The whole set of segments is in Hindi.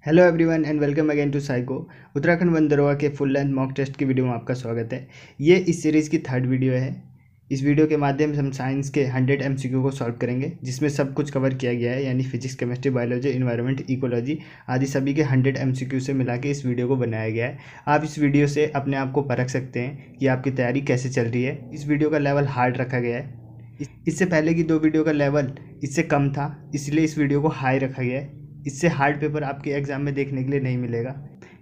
Hello everyone and welcome again to psycho. Uttarakhand वन दरोगा के फुल लेंथ मॉक टेस्ट की वीडियो में आपका स्वागत है। ये इस सीरीज़ की थर्ड वीडियो है। इस वीडियो के माध्यम से हम साइंस के 100 MCQ को सॉल्व करेंगे, जिसमें सब कुछ कवर किया गया है, यानी physics, chemistry, biology, environment, ecology आदि सभी के 100 MCQ से मिला के इस वीडियो को बनाया गया है। आप इस वीडियो से अपने आप को परख सकते हैं कि आपकी तैयारी कैसे चल रही है। इस वीडियो का लेवल हार्ड रखा गया है। इससे पहले की दो वीडियो का लेवल इससे कम था, इसलिए इस वीडियो को हाई रखा गया है। इससे हार्ड पेपर आपके एग्ज़ाम में देखने के लिए नहीं मिलेगा।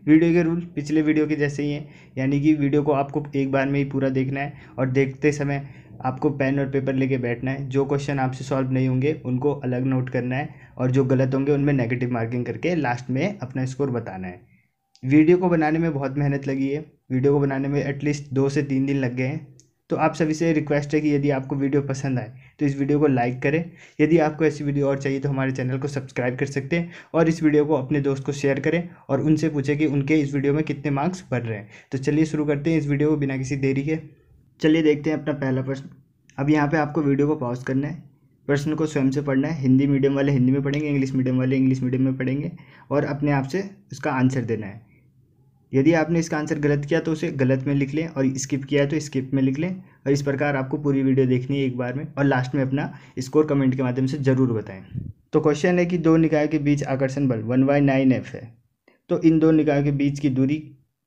वीडियो के रूल पिछले वीडियो के जैसे ही हैं, यानी कि वीडियो को आपको एक बार में ही पूरा देखना है और देखते समय आपको पेन और पेपर लेके बैठना है। जो क्वेश्चन आपसे सॉल्व नहीं होंगे उनको अलग नोट करना है और जो गलत होंगे उनमें नेगेटिव मार्किंग करके लास्ट में अपना स्कोर बताना है। वीडियो को बनाने में बहुत मेहनत लगी है। वीडियो को बनाने में एटलीस्ट 2 से 3 दिन लग गए हैं। तो आप सभी से रिक्वेस्ट है कि यदि आपको वीडियो पसंद आए तो इस वीडियो को लाइक करें। यदि आपको ऐसी वीडियो और चाहिए तो हमारे चैनल को सब्सक्राइब कर सकते हैं और इस वीडियो को अपने दोस्त को शेयर करें और उनसे पूछें कि उनके इस वीडियो में कितने मार्क्स बढ़ रहे हैं। तो चलिए शुरू करते हैं इस वीडियो को बिना किसी देरी के। चलिए देखते हैं अपना पहला प्रश्न। अब यहाँ पर आपको वीडियो को पॉज करना है, प्रश्न को स्वयं से पढ़ना है। हिंदी मीडियम वाले हिंदी में पढ़ेंगे, इंग्लिश मीडियम वाले इंग्लिश मीडियम में पढ़ेंगे और अपने आप से उसका आंसर देना है। यदि आपने इसका आंसर गलत किया तो उसे गलत में लिख लें और स्किप किया है तो स्किप में लिख लें। और इस प्रकार आपको पूरी वीडियो देखनी है एक बार में और लास्ट में अपना स्कोर कमेंट के माध्यम से ज़रूर बताएं। तो क्वेश्चन है कि दो निकायों के बीच आकर्षण बल 1/9F है, तो इन दो निकायों के बीच की दूरी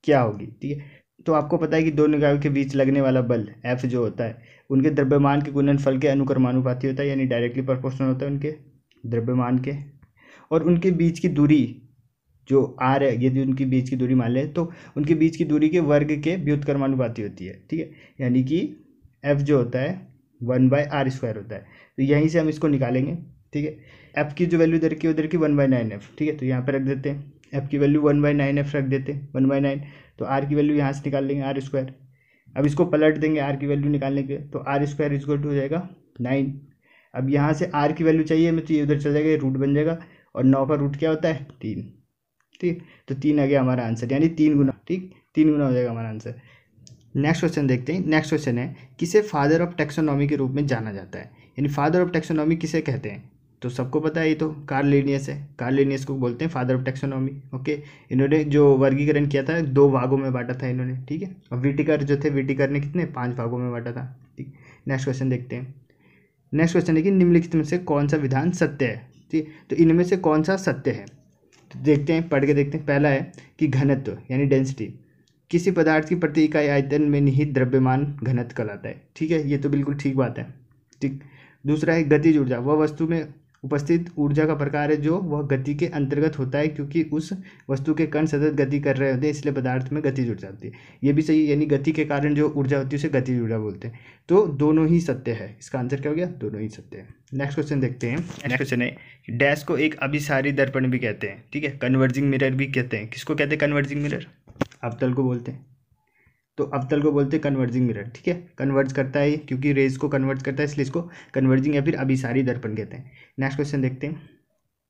क्या होगी। ठीक है, तो आपको पता है कि दो निकायों के बीच लगने वाला बल F जो होता है उनके द्रव्यमान के गुणनफल के अनुक्रमानुपाती होता है, यानी डायरेक्टली प्रोपोर्शनल होता है उनके द्रव्यमान के। और उनके बीच की दूरी जो R है, यदि उनकी बीच की दूरी मान लें तो उनके बीच की दूरी के वर्ग के व्युत्क्रमानुपाती होती है। ठीक है, यानी कि F जो होता है 1/r² होता है। तो यहीं से हम इसको निकालेंगे। ठीक है, F की जो वैल्यू इधर की उधर की 1/9F। ठीक है, तो यहाँ पर रख देते हैं F की वैल्यू 1/9F रख देते हैं 1/9। तो R की वैल्यू यहाँ से निकाल लेंगे r²। अब इसको पलट देंगे R की वैल्यू निकालने के, तो r² हो जाएगा 9। अब यहाँ से R की वैल्यू चाहिए हमें, तो ये उधर चल जाएगा, ये रूट बन जाएगा और 9 का रूट क्या होता है 3। ठीक, तो 3 आ गया हमारा आंसर, यानी 3 गुना। ठीक, 3 गुना हो जाएगा हमारा आंसर। नेक्स्ट क्वेश्चन देखते हैं। नेक्स्ट क्वेश्चन है, किसे फादर ऑफ टैक्सोनॉमी के रूप में जाना जाता है, यानी फादर ऑफ टैक्सोनॉमी किसे कहते हैं। तो सबको पता है, ये तो कार्ल लिनियस है। कार्ल लिनियस को बोलते हैं फादर ऑफ टैक्सोनॉमी। ओके, इन्होंने जो वर्गीकरण किया था 2 भागों में बांटा था इन्होंने। ठीक है, और विटिकर जो थे, विटिकर ने कितने 5 भागों में बांटा था। ठीक, नेक्स्ट क्वेश्चन देखते हैं। नेक्स्ट क्वेश्चन है कि निम्नलिखित में से कौन सा विधान सत्य है। ठीक, तो इनमें से कौन सा सत्य है, तो देखते हैं, पढ़ के देखते हैं। पहला है कि घनत्व यानी डेंसिटी किसी पदार्थ की प्रति इकाई आयतन में निहित द्रव्यमान घनत्व कहलाता है। ठीक है, ये तो बिल्कुल ठीक बात है। ठीक, दूसरा है गतिज ऊर्जा, वह वस्तु में उपस्थित ऊर्जा का प्रकार है जो वह गति के अंतर्गत होता है, क्योंकि उस वस्तु के कण सतत गति कर रहे होते हैं, इसलिए पदार्थ में गतिज ऊर्जा होती है। ये भी सही, यानी गति के कारण जो ऊर्जा होती है उसे गतिज ऊर्जा बोलते हैं। तो दोनों ही सत्य है, इसका आंसर क्या हो गया, दोनों ही सत्य है। नेक्स्ट क्वेश्चन देखते हैं। नेक्स्ट क्वेश्चन है, डैश को एक अभिसारी दर्पण भी कहते हैं। ठीक है, कन्वर्जिंग मिरर भी कहते हैं। किसको कहते हैं कन्वर्जिंग मिरर, अवतल को बोलते हैं। तो अवतल को बोलते हैं कन्वर्जिंग मिरर। ठीक है, कन्वर्ज करता है क्योंकि रेज को कन्वर्ट करता है, इसलिए इसको कन्वर्जिंग या फिर अभिसारी दर्पण कहते हैं। नेक्स्ट क्वेश्चन देखते हैं।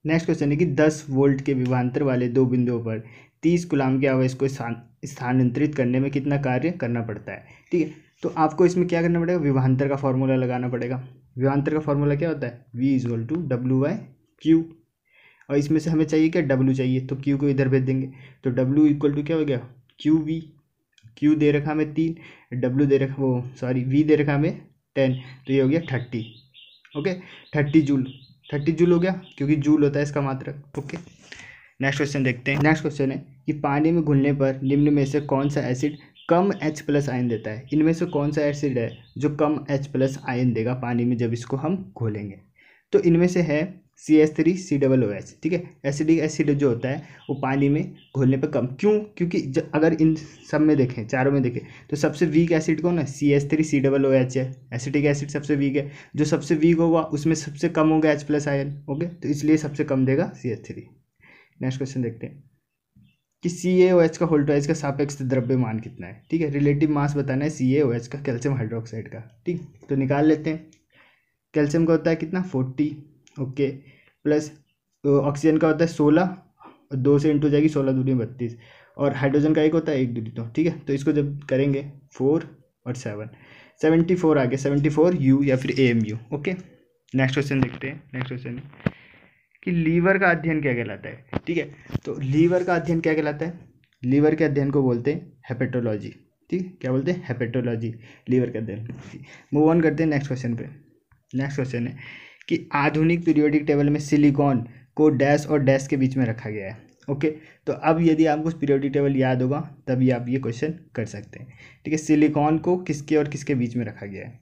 नेक्स्ट क्वेश्चन है कि 10 वोल्ट के विभवांतर वाले 2 बिंदुओं पर 30 कूलाम के आवेश को स्थानांतरित करने में कितना कार्य करना पड़ता है। ठीक है, तो आपको इसमें क्या करना पड़ेगा, विभवांतर का फॉर्मूला लगाना पड़ेगा। विभवांतर का फॉर्मूला क्या होता है, V = W/Q। और इसमें से हमें चाहिए क्या, W चाहिए, तो Q को इधर भेज देंगे। तो W = क्या हो गया, QV। Q दे रखा हमें 3, W दे रखा V दे रखा हमें 10, तो ये हो गया 30। ओके, 30 जूल हो गया, क्योंकि जूल होता है इसका मात्रक। ओके, नेक्स्ट क्वेश्चन देखते हैं। नेक्स्ट क्वेश्चन है कि पानी में घुलने पर निम्न में से कौन सा एसिड कम H+ आयन देता है। इनमें से कौन सा एसिड है जो कम H+ आयन देगा पानी में जब इसको हम घोलेंगे। तो इनमें से है CH3COOH। ठीक है, एसिडिक एसिड जो होता है वो पानी में घोलने पर कम, क्यों, क्योंकि अगर इन सब में देखें, चारों में देखें, तो सबसे वीक एसिड कौन है, CH3COOH है। एसिडिक एसिड सबसे वीक है, जो सबसे वीक होगा उसमें सबसे कम होगा H+ आयन। ओके, तो इसलिए सबसे कम देगा CH3। नेक्स्ट क्वेश्चन देखते हैं कि CaOH का वोल्टेज का सापेक्ष द्रव्यमान कितना है। ठीक है, रिलेटिव मास बताना है CaOH का, कैल्शियम हाइड्रोक्साइड का। ठीक, तो निकाल लेते हैं। कैल्शियम का होता है कितना 40। ओके, प्लस ऑक्सीजन का होता है 16, 2 से इंटू जाएगी 16 दूनी 32, और हाइड्रोजन का एक होता है 1 दूनी 2। ठीक है, तो इसको जब करेंगे 4 और 7, 74 आ गया, 74 U या फिर AMU। ओके, नेक्स्ट क्वेश्चन देखते हैं। नेक्स्ट क्वेश्चन कि लीवर का अध्ययन क्या कहलाता है। ठीक है, तो लीवर का अध्ययन क्या कहलाता है, लीवर के अध्ययन को बोलते हैं हेपेटोलॉजी। ठीक है, क्या बोलते हैं, हेपेटोलॉजी, लीवर का अध्ययन। मूव ऑन करते हैं नेक्स्ट क्वेश्चन पे। नेक्स्ट क्वेश्चन है कि आधुनिक पीरियोडिक टेबल में सिलिकॉन को डैश और डैश के बीच में रखा गया है। ओके, तो अब यदि आपको पीरियोडिक टेबल याद होगा तभी आप ये क्वेश्चन कर सकते हैं। ठीक है, सिलिकॉन को किसके और किसके बीच में रखा गया है,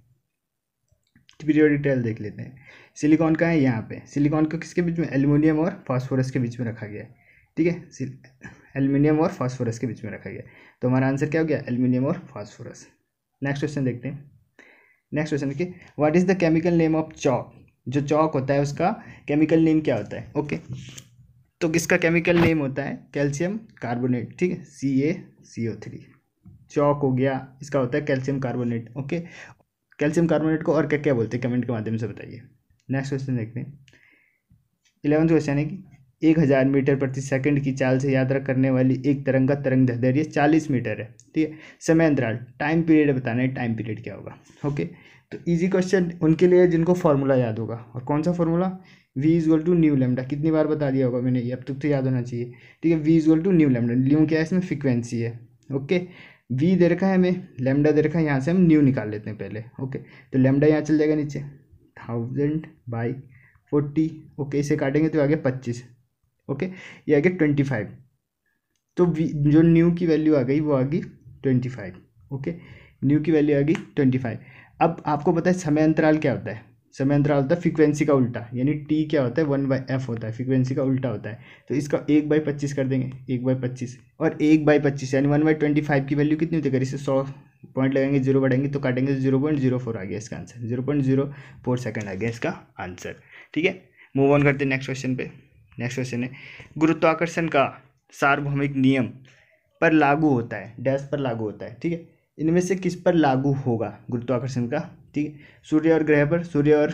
पीरियोडिक टेबल देख लेते हैं। सिलिकॉन का है यहाँ पे, सिलिकॉन को किसके बीच में, एल्युमिनियम और फास्फोरस के बीच में रखा गया है। ठीक है, एल्युमिनियम और फास्फोरस के बीच में रखा गया, तो हमारा आंसर क्या हो गया, एल्युमिनियम और फास्फोरस। नेक्स्ट क्वेश्चन देखते हैं। नेक्स्ट क्वेश्चन है कि what is the chemical name of chalk, जो चॉक होता है उसका केमिकल नेम क्या होता है। ओके, तो किसका केमिकल नेम होता है, कैल्शियम कार्बोनेट। ठीक है, CaCO3, चॉक हो गया, इसका होता है calcium carbonate. Okay, calcium carbonate को और क्या क्या बोलते हैं, कमेंट के माध्यम से बताइए। नेक्स्ट क्वेश्चन देखते हैं। 11वां क्वेश्चन है कि 1000 मीटर प्रति सेकंड की चाल से यात्रा करने वाली एक तरंग का तरंग दैर्ध्य 40 मीटर है। ठीक है, समय अंतराल, टाइम पीरियड बताना है, टाइम पीरियड क्या होगा। ओके, तो इजी क्वेश्चन उनके लिए जिनको फॉर्मूला याद होगा, और कौन सा फॉर्मूला, V=न्यू लैम्डा, कितनी बार बता दिया होगा मैंने, ये अब तक तो याद होना चाहिए। ठीक है, V=न्यू लैम्डा, न्यू क्या है इसमें, फ्रीक्वेंसी है। ओके, V दे रखा है हमें, लैम्डा दे रखा है, यहाँ से हम न्यू निकाल लेते हैं पहले। ओके, तो लैम्डा यहाँ चल जाएगा नीचे 1000/40। ओके, इसे काटेंगे तो आगे 25। ओके, ये आगे 25, तो जो न्यू की वैल्यू आ गई वो आ गई 25। ओके, न्यू की वैल्यू आ गई 25। अब आपको पता है समय अंतराल क्या होता है, समय अंतराल होता है फ्रीक्वेंसी का उल्टा, यानी T क्या होता है, 1/f होता है, फ्रीक्वेंसी का उल्टा होता है। तो इसका 1/25 कर देंगे, 1/25, और 1/25 यानी 1/25 की वैल्यू कितनी होती है, अगर इसे 100 पॉइंट लगाएंगे, 0 बढ़ाएंगे तो काटेंगे, 0.04 आ गया इसका आंसर, 0.04 सेकंड आ गया इसका आंसर। ठीक है, मूव ऑन करते हैं नेक्स्ट क्वेश्चन पे। नेक्स्ट क्वेश्चन है गुरुत्वाकर्षण का सार्वभौमिक नियम पर लागू होता है, डैश पर लागू होता है। ठीक है, इनमें से किस पर लागू होगा गुरुत्वाकर्षण का। ठीक है, सूर्य और ग्रह पर, सूर्य और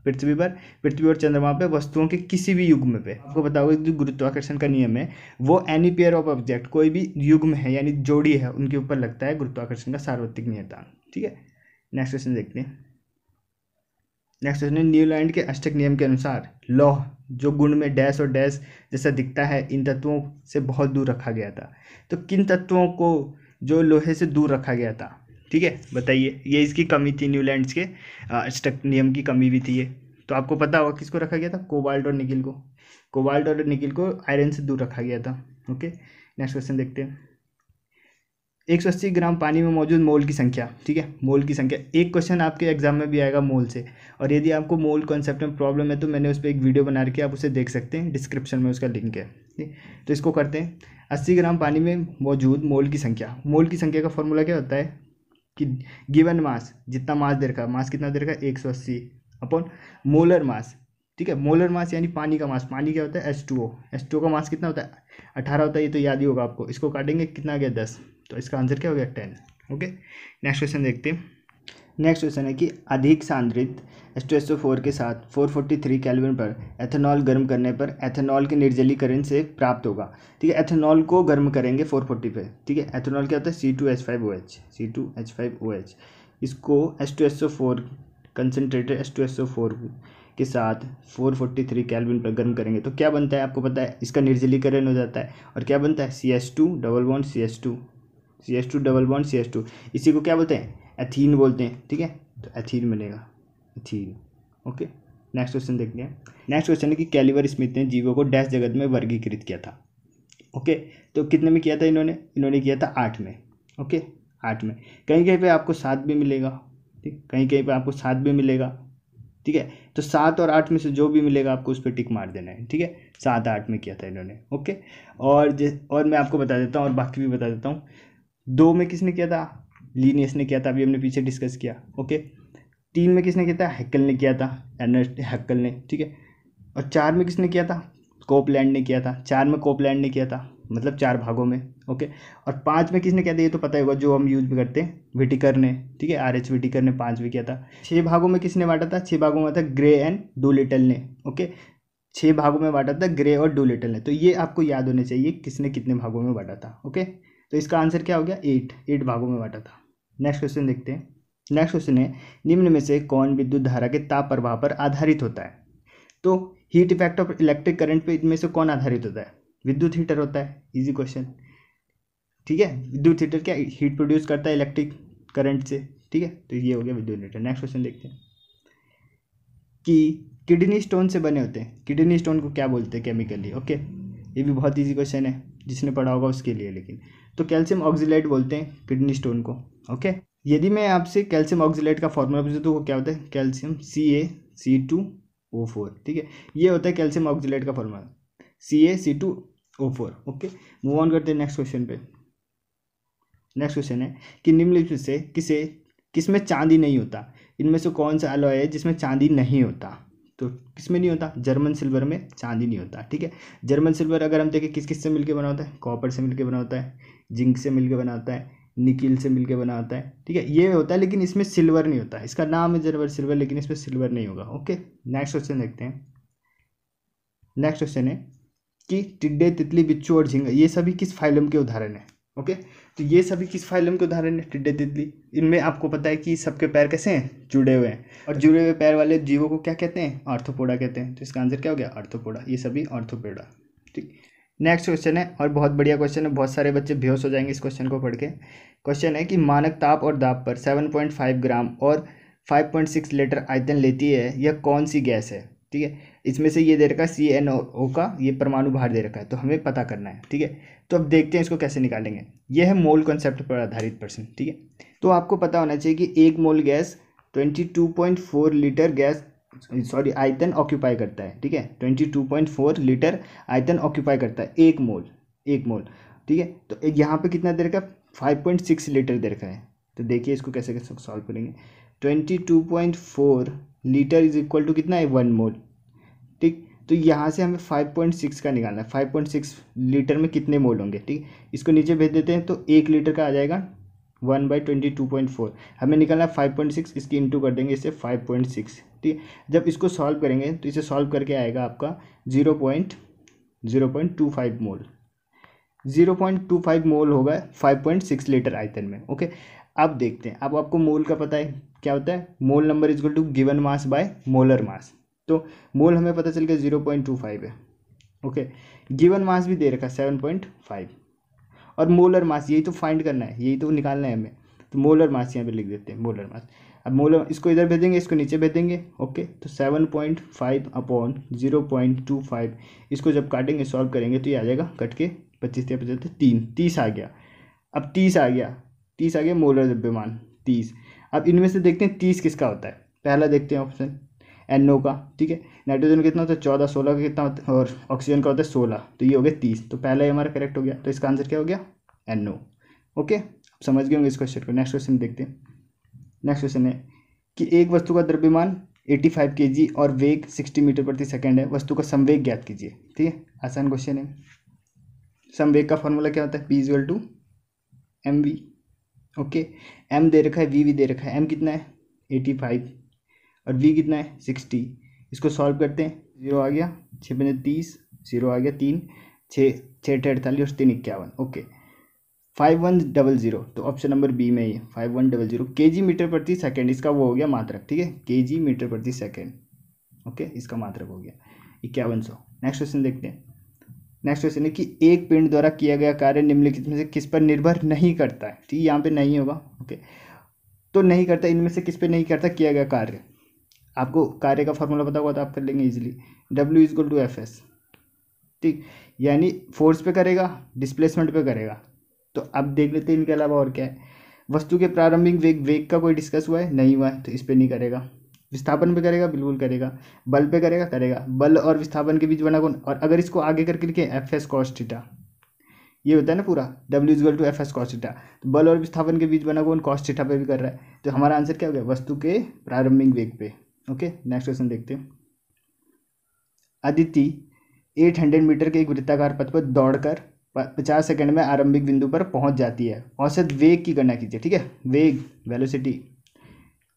पृथ्वी पर, पृथ्वी और चंद्रमा पर, वस्तुओं के किसी भी युग्म पे। आपको बताओगे जो गुरुत्वाकर्षण का नियम है वो एनी पेयर ऑफ ऑब्जेक्ट, कोई भी युग्म है यानी जोड़ी है उनके ऊपर लगता है गुरुत्वाकर्षण का सार्वत्रिक नियतांक। ठीक है, नेक्स्ट क्वेश्चन देखते हैं। नेक्स्ट क्वेश्चन है न्यूलैंड के अष्टक नियम के अनुसार लौह जो गुण में डैश और डैश जैसा दिखता है इन तत्वों से बहुत दूर रखा गया था। तो किन तत्वों को जो लोहे से दूर रखा गया था, ठीक है बताइए। ये इसकी कमी थी, न्यूलैंड्स के अष्टक नियम की कमी भी थी ये। तो आपको पता होगा किसको रखा गया था, कोबाल्ट और निकिल को। कोबाल्ट और निकिल को आयरन से दूर रखा गया था। ओके, नेक्स्ट क्वेश्चन देखते हैं। 180 ग्राम पानी में मौजूद मोल की संख्या, ठीक है, मोल की संख्या। एक क्वेश्चन आपके एग्जाम में भी आएगा मोल से, और यदि आपको मोल कॉन्सेप्ट में प्रॉब्लम है तो मैंने उस पर एक वीडियो बना रखी है, आप उसे देख सकते हैं, डिस्क्रिप्शन में उसका लिंक है। ठीक, तो इसको करते हैं। 80 ग्राम पानी में मौजूद मोल की संख्या। मोल की संख्या का फॉर्मूला क्या होता है कि गिवन मास, जितना मास दे रखा, मास कितना दे रखा है 180 अपॉन मोलर मास। ठीक है, मोलर मास यानी पानी का मास। पानी क्या होता है H2O। H2O का मास कितना होता है 18 होता है, ये तो याद ही होगा आपको। इसको काटेंगे कितना आ गया 10, तो इसका आंसर क्या हो गया 10। ओके, नेक्स्ट क्वेश्चन देखते हैं। नेक्स्ट क्वेश्चन है कि अधिक सांद्रित H2SO4 के साथ 443 केल्विन पर एथेनॉल गर्म करने पर एथेनॉल के निर्जलीकरण से प्राप्त होगा। ठीक है, एथेनॉल को गर्म करेंगे 440 पे। ठीक है, एथेनॉल क्या होता है C2H5OH, C2H5OH। इसको H2SO4 कंसनट्रेटेड H2SO4 के साथ 443 केल्विन पर गर्म करेंगे तो क्या बनता है आपको पता है, इसका निर्जलीकरण हो जाता है। और क्या बनता है CH2 double bond CH2, CH2 double bond CH2। इसी को क्या बोलते हैं, एथीन बोलते हैं। ठीक है, तो एथीन बनेगा, एथीन। ओके, नेक्स्ट क्वेश्चन देखते हैं। नेक्स्ट क्वेश्चन है कि कैलिबर स्मिथ ने जीवों को डैश जगत में वर्गीकृत किया था। ओके, तो कितने में किया था इन्होंने किया था 8 में। ओके, 8 में। कहीं कहीं पे आपको 7 भी मिलेगा, ठीक, कहीं कहीं पे आपको 7 भी मिलेगा। ठीक है, तो 7 और 8 में से जो भी मिलेगा आपको उस पर टिक मार देना है। ठीक है, 7-8 में किया था इन्होंने। ओके, और मैं आपको बता देता हूँ और बाकी भी बता देता हूँ। 2 में किसने किया था, लीनियस ने किया था, अभी हमने पीछे डिस्कस किया। ओके, 3 में किसने किया था, हैक्कल ने किया था, अर्नेस्ट हैक्कल ने। ठीक है, और 4 में किसने किया था, कोपलैंड ने किया था। 4 में कोपलैंड ने किया था, मतलब 4 भागों में। ओके, और 5 में किसने किया था, ये तो पता ही होगा, जो हम यूज भी करते हैं, विटिकर ने। ठीक है, RH विटिकर ने 5 में किया था। 6 भागों में किसने बांटा था, 6 भागों में था ग्रे एंड डूलिटल ने। ओके, 6 भागों में बांटा था ग्रे और डूलिटल ने। तो ये आपको याद होने चाहिए किसने कितने भागों में बांटा था। ओके, तो इसका आंसर क्या हो गया 8 भागों में बांटा था। नेक्स्ट क्वेश्चन देखते हैं। नेक्स्ट क्वेश्चन है निम्न में से कौन विद्युत धारा के ताप प्रवाह पर आधारित होता है। तो heat effect of electric current पे इनमें से कौन आधारित होता है? विद्युत हीटर होता है। इजी क्वेश्चन, ठीक है। विद्युत हीटर क्या हीट प्रोड्यूस करता है इलेक्ट्रिक करंट से, ठीक है। तो ये हो गया विद्युत हीटर। नेक्स्ट क्वेश्चन देखते हैं कि किडनी स्टोन से बने होते हैं, किडनी स्टोन को क्या बोलते हैं केमिकली? ओके, ये भी बहुत इजी क्वेश्चन है, जिसने पढ़ा होगा उसके लिए। लेकिन तो कैल्शियम ऑक्जेलेट बोलते हैं किडनी स्टोन को। ओके, यदि मैं आपसे कैल्शियम ऑक्जेलेट का फॉर्मूला पूछूं तो वो क्या होता है? कैल्शियम CaC2O4, ठीक है। ये होता है कैल्शियम ऑक्जेलेट का formula, CaC2O4। Okay, move on करते हैं नेक्स्ट क्वेश्चन पे। नेक्स्ट क्वेश्चन है कि निम्नलिखित से किसमें चांदी नहीं होता? इनमें से कौन सा अलॉय है जिसमें चांदी नहीं होता? तो किसमें नहीं होता? जर्मन सिल्वर में चांदी नहीं होता, ठीक है। जर्मन सिल्वर अगर हम देखें किस से मिलकर बना होता है? कॉपर से मिलकर बना होता है, जिंक से मिलकर बना होता है, निकिल से मिलकर बना होता है, ठीक है। ये होता है, लेकिन इसमें सिल्वर नहीं होता। इसका नाम है जर्मन सिल्वर, लेकिन इसमें सिल्वर नहीं होगा। ओके, नेक्स्ट क्वेश्चन देखते हैं। नेक्स्ट क्वेश्चन है कि टिड्डे, तितली, बिच्छू और झींगा ये सभी किस फाइलम के उदाहरण है? ओके, तो ये सभी किस फाइलम के उदाहरण है? टिड्डे, तितली। इनमें आपको पता है कि सबके पैर कैसे हैं? जुड़े हुए हैं। और जुड़े हुए पैर वाले जीवों को क्या कहते हैं? आर्थ्रोपोडा कहते हैं। तो इसका आंसर क्या हो गया? आर्थ्रोपोडा। ये सभी आर्थ्रोपोडा, ठीक। नेक्स्ट क्वेश्चन है, और बहुत बढ़िया क्वेश्चन है, बहुत सारे बच्चे बेहोश हो जाएंगे इस क्वेश्चन को पढ़ के। क्वेश्चन है कि मानक ताप और दाब पर 7.5 ग्राम और 5.6 लीटर आयतन लेती है, यह कौन सी गैस है? ठीक है, इसमें से ये दे रखा है CNO का ये परमाणु भार दे रखा है, तो हमें पता करना है, ठीक है। तो अब देखते हैं इसको कैसे निकालेंगे। यह है मोल कॉन्सेप्ट पर आधारित प्रश्न, ठीक है। तो आपको पता होना चाहिए कि 1 मोल गैस 22.4 लीटर गैस आयतन ऑक्यूपाई करता है, ठीक है। 22.4 लीटर आयतन ऑक्यूपाई करता है 1 मोल, ठीक है। तो यहाँ पे कितना दे रखा है? 5.6 लीटर दे रखा है। तो देखिए इसको कैसे कैसे सॉल्व करेंगे। 22.4 लीटर इज इक्वल टू कितना है? 1 मोल, ठीक। तो यहाँ से हमें 5.6 का निकालना है। 5.6 लीटर में कितने मोल होंगे, ठीक। इसको नीचे भेज देते हैं, तो 1 लीटर का आ जाएगा 1/22.4। हमें निकालना है 5.6, इसकी इंटू कर देंगे इससे 5.6, ठीक है। जब इसको सॉल्व करेंगे तो इसे सॉल्व करके आएगा आपका 0.25 मोल। 0.25 मोल होगा 5.6 लीटर आयतन में। ओके, अब देखते हैं। अब आपको मोल का पता है क्या होता है? Mole number is equal to given mass by molar mass. तो मोल हमें पता चल गया 0.25 है। ओके, गिवन मास भी दे रखा है 7.5, और मोलर मास यही तो फाइंड करना है, यही तो निकालना है हमें। तो मोलर मास यहाँ पे लिख देते हैं, मोलर मास। अब मोलर इसको इधर भेजेंगे, इसको नीचे भेज देंगे। ओके, तो 7.5 अपॉन 0.25, इसको जब काटेंगे सॉल्व करेंगे तो ये आ जाएगा कट के 25 या 50 30 आ गया। अब 30 आ गया मोलर द्रव्यमान 30। अब इनमें से देखते हैं 30 किसका होता है। पहला देखते हैं ऑप्शन NO का, ठीक है। नाइट्रोजन कितना होता है? 14, 16 का कितना होता है? और ऑक्सीजन का होता है 16, तो ये हो गया 30। तो पहला ये हमारा करेक्ट हो गया, तो इसका आंसर क्या हो गया? NO। ओके, अब समझ गए होंगे इस क्वेश्चन को। नेक्स्ट क्वेश्चन देखते हैं। नेक्स्ट क्वेश्चन है कि एक वस्तु का द्रव्यमान 85 kg और वेग 60 मीटर प्रति सेकेंड है, वस्तु का संवेग ज्ञात कीजिए, ठीक है। आसान क्वेश्चन है। संवेग का फॉर्मूला क्या होता है? P = mv। ओके, m दे रखा है, v भी दे रखा है। m कितना है? 85 और v कितना है? 60। इसको सॉल्व करते हैं। 0 आ गया, 6 × 30, 0 आ गया 3, 6 48 और 3 51। ओके, 5100, तो ऑप्शन नंबर बी में ही 5100 kg मीटर प्रति सेकेंड, इसका वो हो गया मात्रक, ठीक है। kg मीटर प्रति सेकेंड, ओके, इसका मात्रक हो गया 5100। नेक्स्ट क्वेश्चन देखते हैं। नेक्स्ट क्वेश्चन है कि एक पिंड द्वारा किया गया कार्य निम्नलिखित में से किस पर निर्भर नहीं करता है, ठीक है। यहाँ पे नहीं होगा, ओके। तो नहीं करता, इनमें से किस पे नहीं करता किया गया कार्य? आपको कार्य का फॉर्मूला पता होगा तो आप कर लेंगे इजीली। W = Fs, ठीक। यानी फोर्स पे करेगा, डिस्प्लेसमेंट पे करेगा। तो अब देख लेते हैं इनके अलावा और क्या है। वस्तु के प्रारंभिक वेग का कोई डिस्कस हुआ है? नहीं हुआ है, तो इस पे नहीं करेगा। विस्थापन पे करेगा? बिल्कुल करेगा। बल पे करेगा। बल और विस्थापन के बीच बना कौन? और अगर इसको आगे करके लिखे Fs cos थीटा, ये होता है ना पूरा W = Fs cos थीटा। तो बल और विस्थापन के बीच बना कौन? cos थीटा पे भी कर रहा है। तो हमारा आंसर क्या हो गया? वस्तु के प्रारंभिक वेग पे। ओके, नेक्स्ट क्वेश्चन देखते हैं। अदिति 800 मीटर के एक वृत्ताकार पथ पर दौड़कर 50 सेकंड में आरंभिक बिंदु पर पहुंच जाती है। औसत वेग की गणना कीजिए, ठीक है। वेग, वेलोसिटी।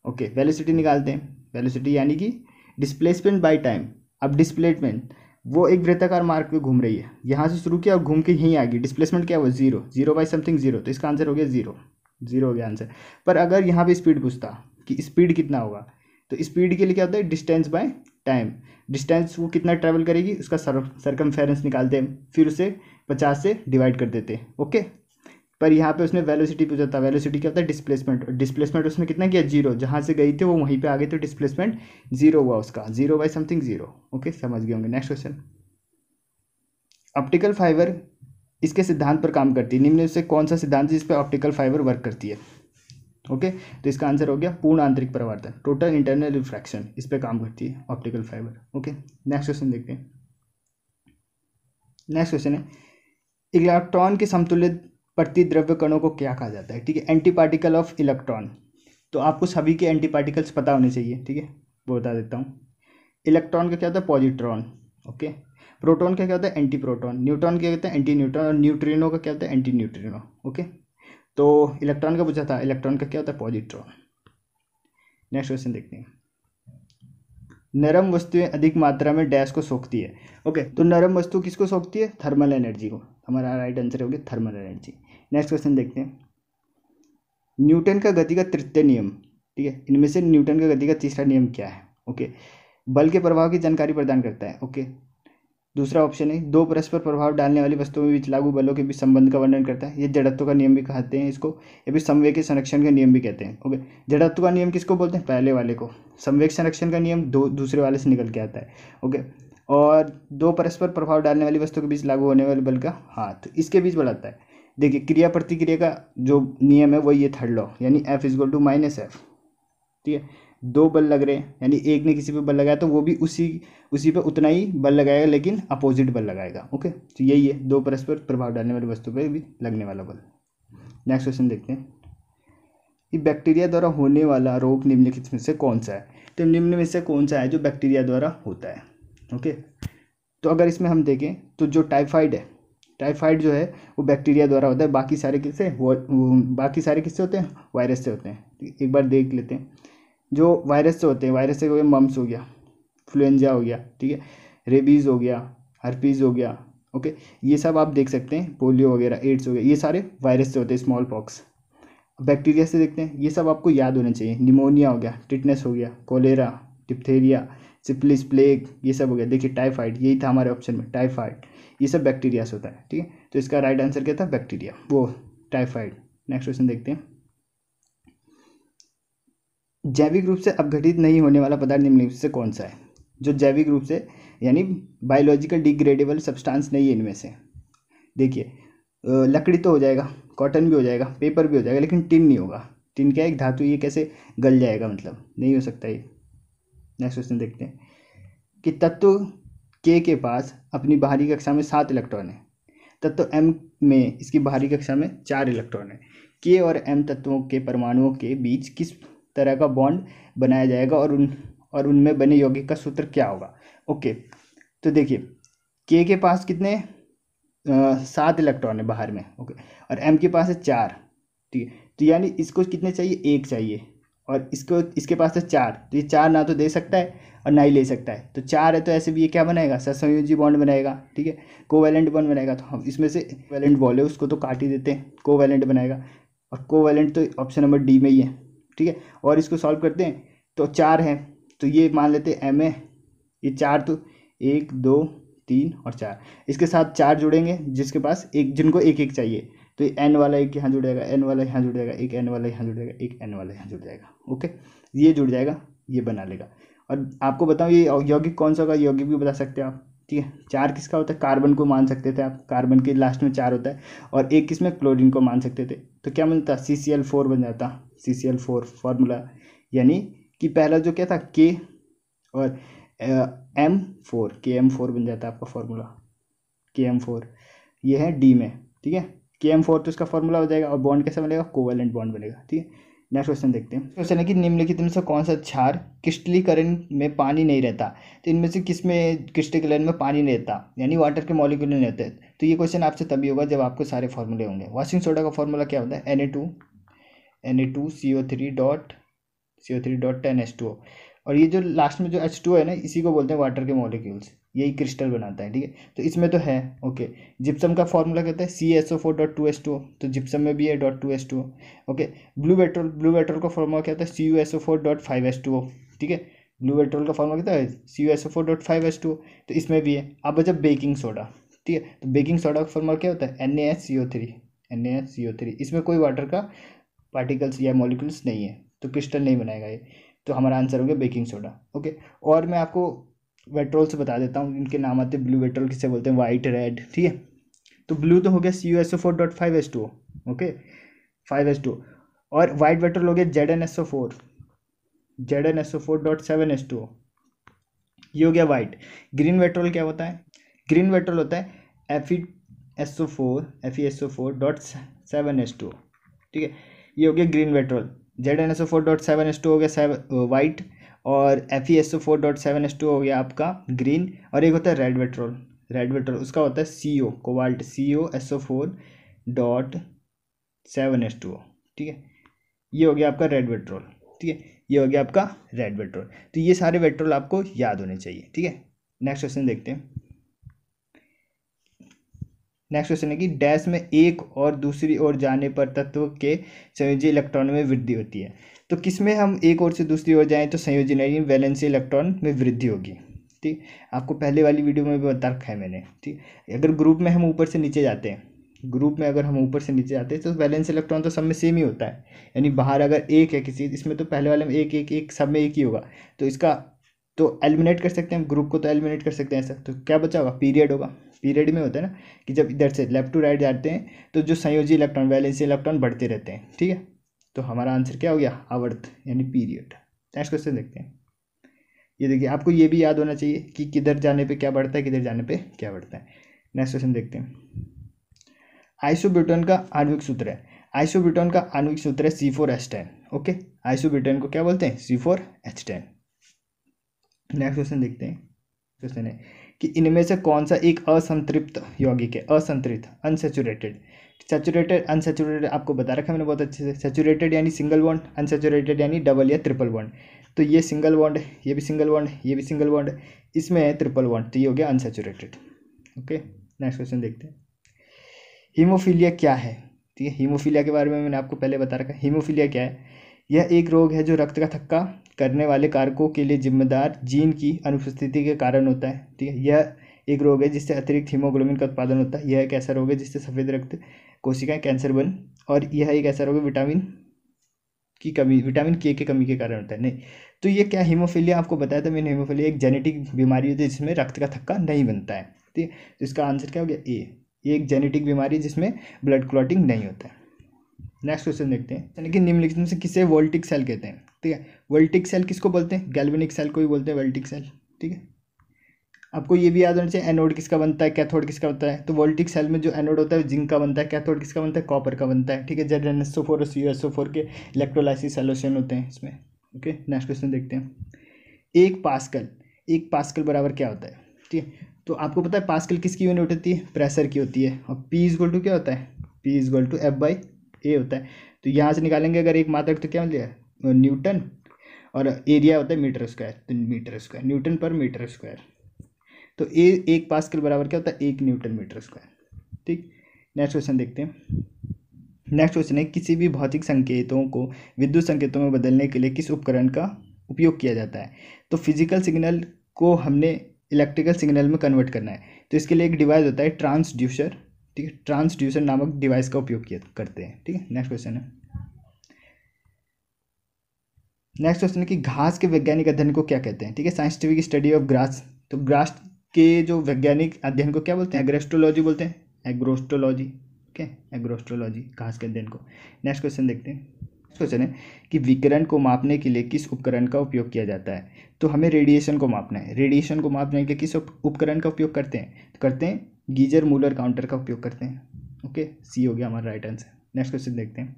ओके, वेलोसिटी निकालते हैं। वेलोसिटी यानी कि डिस्प्लेसमेंट बाय टाइम। अब डिस्प्लेसमेंट, वो एक वृत्ताकार मार्ग पे घूम रही है, यहाँ से शुरू किया और घूम के यहीं आ गई। डिस्प्लेसमेंट क्या हुआ? 0 बाई समथिंग 0, तो इसका आंसर हो गया 0 हो गया आंसर। पर अगर यहाँ पे स्पीड पूछता कि स्पीड कितना होगा, तो स्पीड के लिए क्या होता है? डिस्टेंस बाय टाइम, डिस्टेंस वो कितना ट्रैवल करेगी उसका सर्कमफेरेंस निकालते हैं, फिर उसे 50 से डिवाइड कर देते हैं। ओके, पर यहाँ पे उसने वेलोसिटी पूछा था। वेलोसिटी क्या होता है? डिस्प्लेसमेंट। डिस्प्लेसमेंट उसने कितना किया? 0। जहाँ से गई थी वो वहीं पे आ गई, तो डिस्प्लेसमेंट 0 हुआ उसका, 0 बाई समथिंग 0। ओके, समझ गए होंगे। नेक्स्ट क्वेश्चन, ऑप्टिकल फाइबर इसके सिद्धांत पर काम करती है। निम्न में से कौन सा सिद्धांत जिस पर ऑप्टिकल फाइबर वर्क करती है? ओके, तो इसका आंसर हो गया पूर्ण आंतरिक परावर्तन, टोटल इंटरनल रिफ्रैक्शन, इस पर काम करती है optical fibre. Okay, next question देखते हैं। नेक्स्ट क्वेश्चन है, इलेक्ट्रॉन के समतुल्य प्रतिद्रव्य कणों को क्या कहा जाता है? ठीक है, एंटी पार्टिकल ऑफ इलेक्ट्रॉन। तो आपको सभी के एंटी पार्टिकल्स पता होने चाहिए। ठीक है, वो बता देता हूँ। इलेक्ट्रॉन का क्या होता है? पॉजिट्रॉन। ओके, प्रोटॉन का क्या होता है? Anti proton. न्यूट्रॉन क्या कहते हैं? Anti neutron. और न्यूट्रिनो का क्या होता है? Anti neutrino. ओके, तो इलेक्ट्रॉन का पूछा था, इलेक्ट्रॉन का क्या होता है? पॉजिट्रॉन। नेक्स्ट क्वेश्चन देखते हैं, नरम वस्तुएं अधिक मात्रा में डैश को सोखती है। ओके, तो नरम वस्तु किसको सोखती है? थर्मल एनर्जी को। हमारा राइट आंसर हो गया थर्मल एनर्जी। नेक्स्ट क्वेश्चन देखते हैं, न्यूटन का गति का तृतीय नियम। ठीक है, इनमें से न्यूटन का गति का तीसरा नियम क्या है? ओके, बल के प्रभाव की जानकारी प्रदान करता है। ओके, दूसरा ऑप्शन है, दो परस्पर प्रभाव डालने वाली वस्तुओं के बीच लागू बलों के बीच संबंध का वर्णन करता है। ये जड़त्व का नियम भी कहते हैं इसको, ये भी संवेग के संरक्षण का नियम भी कहते हैं। ओके, जड़त्व का नियम किसको बोलते हैं? पहले वाले को। संवेग संरक्षण का नियम दूसरे वाले से निकल के आता है। ओके, और दो परस्पर प्रभाव डालने वाली वस्तुओं के बीच लागू होने वाले बल का हाथ, इसके बीच बल आता है। देखिए, क्रिया प्रतिक्रिया का जो नियम है वो ये थर्ड लॉ, यानी F = -F। ठीक है, दो बल लग रहे हैं, यानी एक ने किसी पे बल लगाया तो वो भी उसी पे उतना ही बल लगाएगा, लेकिन अपोजिट बल लगाएगा। ओके, तो यही है दो परस्पर प्रभाव डालने वाली वस्तु पे भी लगने वाला बल। नेक्स्ट क्वेश्चन देखते हैं, कि बैक्टीरिया द्वारा होने वाला रोग निम्नलिखित में से कौन सा है? तो निम्न में से कौन सा है जो बैक्टीरिया द्वारा होता है? ओके, तो अगर इसमें हम देखें तो जो टाइफाइड है, टाइफाइड जो है वो बैक्टीरिया द्वारा होता है। बाकी सारे किससे होते हैं? वायरस से होते हैं। एक बार देख लेते हैं, जो वायरस से होते हैं, वायरस से हो गया मम्स हो गया, फ्लुएंजा हो गया, ठीक है, रेबीज़ हो गया, हर्पीज़ हो गया। ओके, ये सब आप देख सकते हैं, पोलियो वगैरह, एड्स हो गया, ये सारे वायरस से होते हैं। स्मॉल पॉक्स बैक्टीरिया से देखते हैं, ये सब आपको याद होने चाहिए। निमोनिया हो गया, टिटनेस हो गया, कोलेरा, डिप्थेरिया, सिफिलिस, प्लेग, ये सब हो गया। देखिए, टाइफाइड, यही था हमारे ऑप्शन में, टाइफाइड, ये सब बैक्टीरिया से होता है। ठीक है, तो इसका राइट आंसर क्या था? बैक्टीरिया, वो टाइफाइड। नेक्स्ट क्वेश्चन देखते हैं, जैविक रूप से अपघटित नहीं होने वाला पदार्थ निम्नलिखित से कौन सा है? जो जैविक रूप से, यानी बायोलॉजिकल डिग्रेडेबल सब्सटेंस नहीं है इनमें से। देखिए, लकड़ी तो हो जाएगा, कॉटन भी हो जाएगा, पेपर भी हो जाएगा, लेकिन टिन नहीं होगा। टिन क्या है? एक धातु, ये कैसे गल जाएगा? मतलब नहीं हो सकता ये। नेक्स्ट क्वेश्चन देखते हैं, कि तत्व के पास अपनी बाहरी कक्षा में 7 इलेक्ट्रॉन है, तत्व M में इसकी बाहरी कक्षा में 4 इलेक्ट्रॉन है। K और M तत्वों के परमाणुओं के बीच किस तरह का बॉन्ड बनाया जाएगा और उनमें बने यौगिक का सूत्र क्या होगा? ओके, तो देखिए, K के पास कितने 7 इलेक्ट्रॉन है बाहर में। ओके, और M के पास है 4। ठीक है, तो यानी इसको कितने चाहिए? 1 चाहिए, और इसके पास है 4, तो ये 4 ना तो दे सकता है और ना ही ले सकता है। तो 4 है, तो ऐसे भी ये क्या बनाएगा? सहसंयोजी बॉन्ड बनाएगा। ठीक है, कोवैलेंट बॉन्ड बनाएगा। तो हम इसमें से वैलेंट बॉल है उसको तो काट ही देते हैं, कोवैलेंट बनाएगा, और कोवैलेंट तो ऑप्शन नंबर डी में ही है। ठीक है, और इसको सॉल्व करते हैं तो 4 है, तो ये मान लेते हैं M है, ये 4, तो 1 2 3 और 4, इसके साथ 4 जुड़ेंगे जिसके पास एक, जिनको एक एक चाहिए, तो ये N वाला एक यहाँ जुड़ जाएगा, N वाला यहाँ जुड़ जाएगा, एक N वाला यहाँ जुड़ जाएगा, एक N वाला यहाँ जुड़ जाएगा। ओके, ये जुड़ जाएगा, ये बना लेगा। और आपको बताऊँ ये यौगिक कौन सा होगा? यौगिक भी बता सकते हैं आप। ठीक है, 4 किसका होता है? कार्बन को मान सकते थे आप, कार्बन के लास्ट में 4 होता है, और एक किसमें? क्लोरीन को मान सकते थे। तो क्या बनता? CCl4 बन जाता, CCl4 फॉर्मूला, यानी कि पहला जो क्या था K और M4, KM4 बन जाता है आपका फॉर्मूला, KM4, ये है D में। ठीक है, KM4 तो इसका फॉर्मूला हो जाएगा, और बॉन्ड कैसे बनेगा? कोवैलेंट बॉन्ड बनेगा। ठीक है, नेक्स्ट क्वेश्चन देखते हैं। क्वेश्चन है कि निम्नलिखित में से कौन सा क्षार क्रिस्टलीकरण में पानी नहीं रहता? तो इनमें से किस में क्रिस्टलीकरण में पानी नहीं रहता, यानी वाटर के मॉलिक्यूल नहीं रहते? तो ये क्वेश्चन आपसे तभी होगा जब आपको सारे फॉर्मूले होंगे। वॉशिंग सोडा का फॉर्मूला क्या होता है? Na2CO3.10H2O, और ये जो लास्ट में जो H2O है ना, इसी को बोलते हैं वाटर के मॉलिक्यूल्स, यही क्रिस्टल बनाता है। ठीक है, तो इसमें तो है। ओके, जिप्सम का फॉर्मूला कहता है CaSO4.2H2O, तो जिप्सम में भी है .2H2O। ओके, ब्लू पेट्रोल का फॉर्मूला क्या होता है? CuSO4.5H2O। ठीक है, ब्लू पेट्रोल का फॉर्मूला कितना है, CuSO4.5H2O। तो इसमें भी है। अब बचा बेकिंग सोडा, ठीक है। तो बेकिंग सोडा का फॉर्मूला क्या होता है, NaHCO3। इसमें कोई वाटर का पार्टिकल्स या मॉलिक्यूल्स नहीं है, तो क्रिस्टल नहीं बनाएगा ये। तो हमारा आंसर हो गया बेकिंग सोडा। ओके, और मैं आपको पेट्रोल से बता देता हूँ, इनके नाम आते हैं ब्लू पेट्रोल, किसे बोलते हैं, वाइट, रेड, ठीक है। तो ब्लू तो हो गया CuSO4.5H2O, ओके, 5H2O। और वाइट पेट्रोल हो गया ZnSO4.7H2O, ये हो गया वाइट। ग्रीन पेट्रोल क्या होता है, ग्रीन पेट्रोल होता है FeSO4.7H2O, ठीक है। ये हो गया ग्रीन पेट्रोल। ZnSO4.7H2O हो गया वाइट, और FeSO4.7H2O हो गया आपका ग्रीन। और एक होता है रेड पेट्रोल, रेड पेट्रोल उसका होता है CO, कोबाल्ट, COSO4.7H2O, ठीक है। ये हो गया आपका रेड पेट्रोल, ठीक है। ये हो गया आपका रेड पेट्रोल। तो ये सारे पेट्रोल आपको याद होने चाहिए, ठीक है। नेक्स्ट क्वेश्चन देखते हैं। नेक्स्ट क्वेश्चन है कि डैश में एक और दूसरी ओर जाने पर तत्व के संयोजी इलेक्ट्रॉन में वृद्धि होती है। तो किस में हम एक ओर से दूसरी ओर जाएं तो संयोजी नहीं, वैलेंसी इलेक्ट्रॉन में वृद्धि होगी, ठीक। आपको पहले वाली वीडियो में भी बता रखा है मैंने, ठीक। अगर ग्रुप में हम ऊपर से नीचे जाते हैं, ग्रुप में अगर हम ऊपर से नीचे जाते हैं तो वैलेंस इलेक्ट्रॉन तो सब में सेम ही होता है। यानी बाहर अगर एक है किसी, इसमें तो पहले वाले में एक एक एक, सब में एक ही होगा। तो इसका तो एलिमिनेट कर सकते हैं हम, ग्रुप को तो एलिमिनेट कर सकते हैं ऐसा। तो क्या बचा होगा, पीरियड होगा। पीरियड में होता है ना कि जब इधर से लेफ्ट टू राइट जाते हैं तो जो संयोजी इलेक्ट्रॉन, वैलेंसी इलेक्ट्रॉन बढ़ते रहते हैं, ठीक है। तो हमारा आंसर क्या हो गया, आवर्त यानी पीरियड। नेक्स्ट क्वेश्चन देखते हैं। ये देखिए, आपको ये भी याद होना चाहिए कि किधर जाने पे क्या बढ़ता है, किधर जाने पे क्या बढ़ता है। नेक्स्ट क्वेश्चन देखते हैं। आइसोब्यूटेन का आणविक सूत्र है, आइसोब्यूटेन का आणविक सूत्र है C4H10, ओके। आइसोब्यूटेन को क्या बोलते हैं, C4H10। नेक्स्ट क्वेश्चन देखते हैं। क्वेश्चन है कि इनमें से कौन सा एक असंतृप्त यौगिक है, असंतृप्त, अनसेचुरेटेड। सैचुरेटेड, अनसेचुरेटेड आपको बता रखा है मैंने बहुत अच्छे से। सैचुरेटेड यानी सिंगल बॉन्ड, अनसेचुरेटेड यानी डबल या ट्रिपल बॉन्ड। तो ये सिंगल बॉन्ड, ये भी सिंगल बॉन्ड, ये भी सिंगल बॉन्ड, इसमें है ट्रिपल बॉन्ड, तो ये हो गया अनसेचुरेटेड, ओके। नेक्स्ट क्वेश्चन देखते हैं। हीमोफीलिया क्या है, ठीक है। हीमोफीलिया के बारे में मैंने आपको पहले बता रखा है। हीमोफीलिया क्या है, यह एक रोग है जो रक्त का थक्का करने वाले कारकों के लिए जिम्मेदार जीन की अनुपस्थिति के कारण होता है, ठीक है। यह एक रोग है जिससे अतिरिक्त हीमोग्लोबिन का उत्पादन होता है। यह एक ऐसा रोग है जिससे सफ़ेद रक्त कोशिकाएं कैंसर बन, और यह एक ऐसा रोग है विटामिन की कमी, विटामिन के कमी के कारण होता है। नहीं, तो ये क्या, हीमोफीलिया आपको बताया था मैंने। हीमोफीलिया एक जेनेटिक बीमारी होती है जिसमें रक्त का थक्का नहीं बनता है, ठीक है। तो इसका आंसर क्या हो गया, ए। ये एक जेनेटिक बीमारी जिसमें ब्लड क्लॉटिंग नहीं होता है। नेक्स्ट क्वेश्चन देखते हैं। यानी कि निम्नलिखित में से किसे वोल्टिक सेल कहते हैं, ठीक है। वोल्टिक सेल किसको बोलते हैं, गैल्वेनिक सेल को ही बोलते हैं वोल्टिक सेल, ठीक है। आपको ये भी याद होना चाहिए एनोड किसका बनता है, कैथोड किसका बनता है। तो वोल्टिक सेल में जो एनोड होता है जिंक का बनता है, कैथोड किसका बनता है, कॉपर का बनता है, ठीक है। ZnSO4 और CuSO4 के इलेक्ट्रोलाइसिस सॉल्यूशन होते हैं इसमें, ओके। नेक्स्ट क्वेश्चन देखते हैं। एक पास्कल बराबर क्या होता है, ठीक है। तो आपको पता है पास्कल किसकी यूनिट होती है, प्रेशर की होती है। और P क्या होता है, P/F/A होता है। तो यहाँ से निकालेंगे अगर एक मात्रक तो क्या मिल जाएगा, न्यूटन, और एरिया होता है मीटर स्क्वायर, तो मीटर स्क्वायर, न्यूटन पर मीटर स्क्वायर। तो एक पास्कल बराबर क्या होता है, 1 न्यूटन मीटर स्क्वायर, ठीक। नेक्स्ट क्वेश्चन देखते हैं। नेक्स्ट क्वेश्चन है किसी भी भौतिक संकेतों को विद्युत संकेतों में बदलने के लिए किस उपकरण का उपयोग किया जाता है। तो फिजिकल सिग्नल को हमने इलेक्ट्रिकल सिग्नल में कन्वर्ट करना है, तो इसके लिए एक डिवाइस होता है ट्रांसड्यूसर, ठीक है। ट्रांसड्यूसर नामक डिवाइस का उपयोग किया करते हैं, ठीक है। नेक्स्ट क्वेश्चन है। नेक्स्ट क्वेश्चन है कि घास के वैज्ञानिक अध्ययन को क्या कहते हैं, ठीक है। Scientific study of grass. तो ग्रास के जो वैज्ञानिक अध्ययन को क्या बोलते हैं, एग्रोस्ट्रोलॉजी बोलते हैं, एग्रोस्ट्रोलॉजी, ओके, एग्रोस्ट्रोलॉजी, घास के अध्ययन को। नेक्स्ट क्वेश्चन देखते हैं। नेक्स्ट क्वेश्चन है कि विकिरण को मापने के लिए किस उपकरण का उपयोग किया जाता है। तो हमें रेडिएशन को मापना है, रेडिएशन को मापने के लिए किस उपकरण का उपयोग करते हैं, तो करते हैं गीजर मूलर काउंटर का उपयोग करते हैं, ओके। सी हो गया हमारा राइट आंसर। नेक्स्ट क्वेश्चन देखते हैं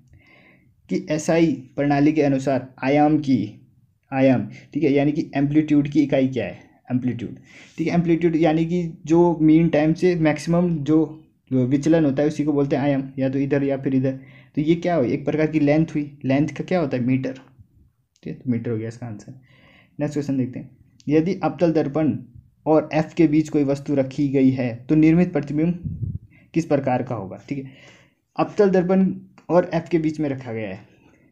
कि SI प्रणाली के अनुसार आयाम, ठीक है, यानी कि एम्पलीट्यूड की इकाई क्या है, एम्पलीट्यूड, ठीक है। एम्पलीट्यूड यानी कि जो मीन टाइम से मैक्सिमम जो विचलन होता है उसी को बोलते हैं आयाम, या तो इधर या फिर इधर। तो ये क्या हुई, एक प्रकार की लेंथ हुई, लेंथ का क्या होता है, मीटर, ठीक है। तो मीटर हो गया इसका आंसर। नेक्स्ट क्वेश्चन देखते हैं। यदि अवतल दर्पण और F के बीच कोई वस्तु रखी गई है तो निर्मित प्रतिबिंब किस प्रकार का होगा, ठीक है। अवतल दर्पण और F के बीच में रखा गया है,